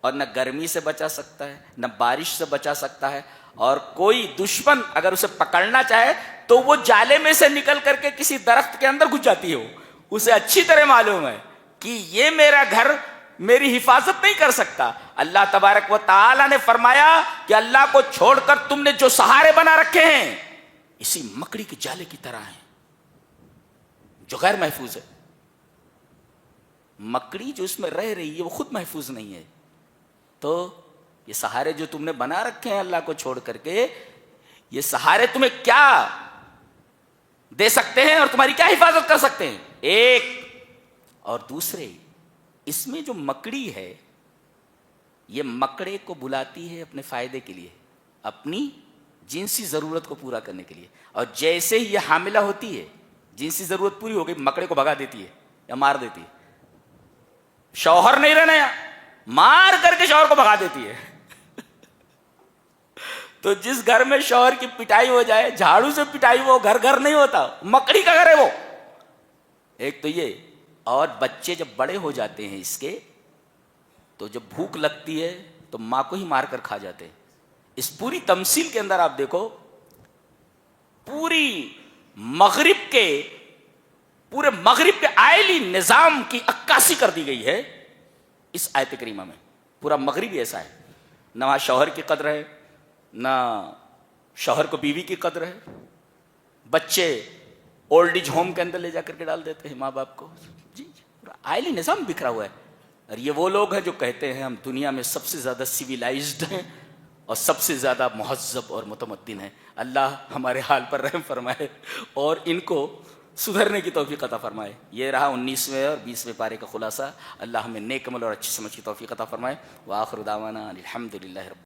اور نہ گرمی سے بچا سکتا ہے, نہ بارش سے بچا سکتا ہے. اور کوئی دشمن اگر اسے پکڑنا چاہے تو وہ جالے میں سے نکل کر کے کسی درخت کے اندر گھس جاتی ہے. اسے اچھی طرح معلوم ہے کہ یہ میرا گھر میری حفاظت نہیں کر سکتا. اللہ تبارک و تعالی نے فرمایا کہ اللہ کو چھوڑ کر تم نے جو سہارے بنا رکھے ہیں اسی مکڑی کے جالے کی طرح ہیں جو غیر محفوظ ہے. مکڑی جو اس میں رہ رہی ہے وہ خود محفوظ نہیں ہے. تو یہ سہارے جو تم نے بنا رکھے ہیں اللہ کو چھوڑ کر کے, یہ سہارے تمہیں کیا دے سکتے ہیں اور تمہاری کیا حفاظت کر سکتے ہیں؟ ایک. اور دوسرے, اس میں جو مکڑی ہے یہ مکڑے کو بلاتی ہے اپنے فائدے کے لیے, اپنی جنسی ضرورت کو پورا کرنے کے لیے. اور جیسے ہی یہ حاملہ ہوتی ہے, جنسی ضرورت پوری ہو گئی, مکڑے کو بھگا دیتی ہے یا مار دیتی ہے. شوہر نہیں رہنا, یا مار کر کے شوہر کو بھگا دیتی ہے. تو جس گھر میں شوہر کی پٹائی ہو جائے, جھاڑو سے پٹائی, وہ گھر نہیں ہوتا, مکڑی کا گھر ہے وہ. ایک تو یہ، اور بچے جب بڑے ہو جاتے ہیں اس کے، تو جب بھوک لگتی ہے تو ماں کو ہی مار کر کھا جاتے ہیں۔ اس پوری تمثیل کے اندر آپ دیکھو، مغرب کے پورے مغرب کے آئلی نظام کی عکاسی کر دی گئی ہے اس آیت کریمہ میں۔ پورا مغرب ہی ایسا ہے، نہ وہاں شوہر کی قدر ہے، نہ شوہر کو بیوی کی قدر ہے، بچے اولڈ ایج ہوم کے اندر لے جا کر کے ڈال دیتے ہیں ماں باپ کو۔ جی پورا آئلی نظام بکھرا ہوا ہے۔ اور یہ وہ لوگ ہیں جو کہتے ہیں ہم دنیا میں سب سے زیادہ سویلائزڈ ہیں اور سب سے زیادہ مہذب اور متمدن ہیں۔ اللہ ہمارے حال پر رحم فرمائے اور ان کو سدھرنے کی توفیق عطا فرمائے۔ یہ رہا 19ویں اور 20ویں پارے کا خلاصہ۔ اللہ ہمیں نیک عمل اور اچھی سمجھ کی توفیق عطا فرمائے۔ وآخر دعوانا الحمدللہ رب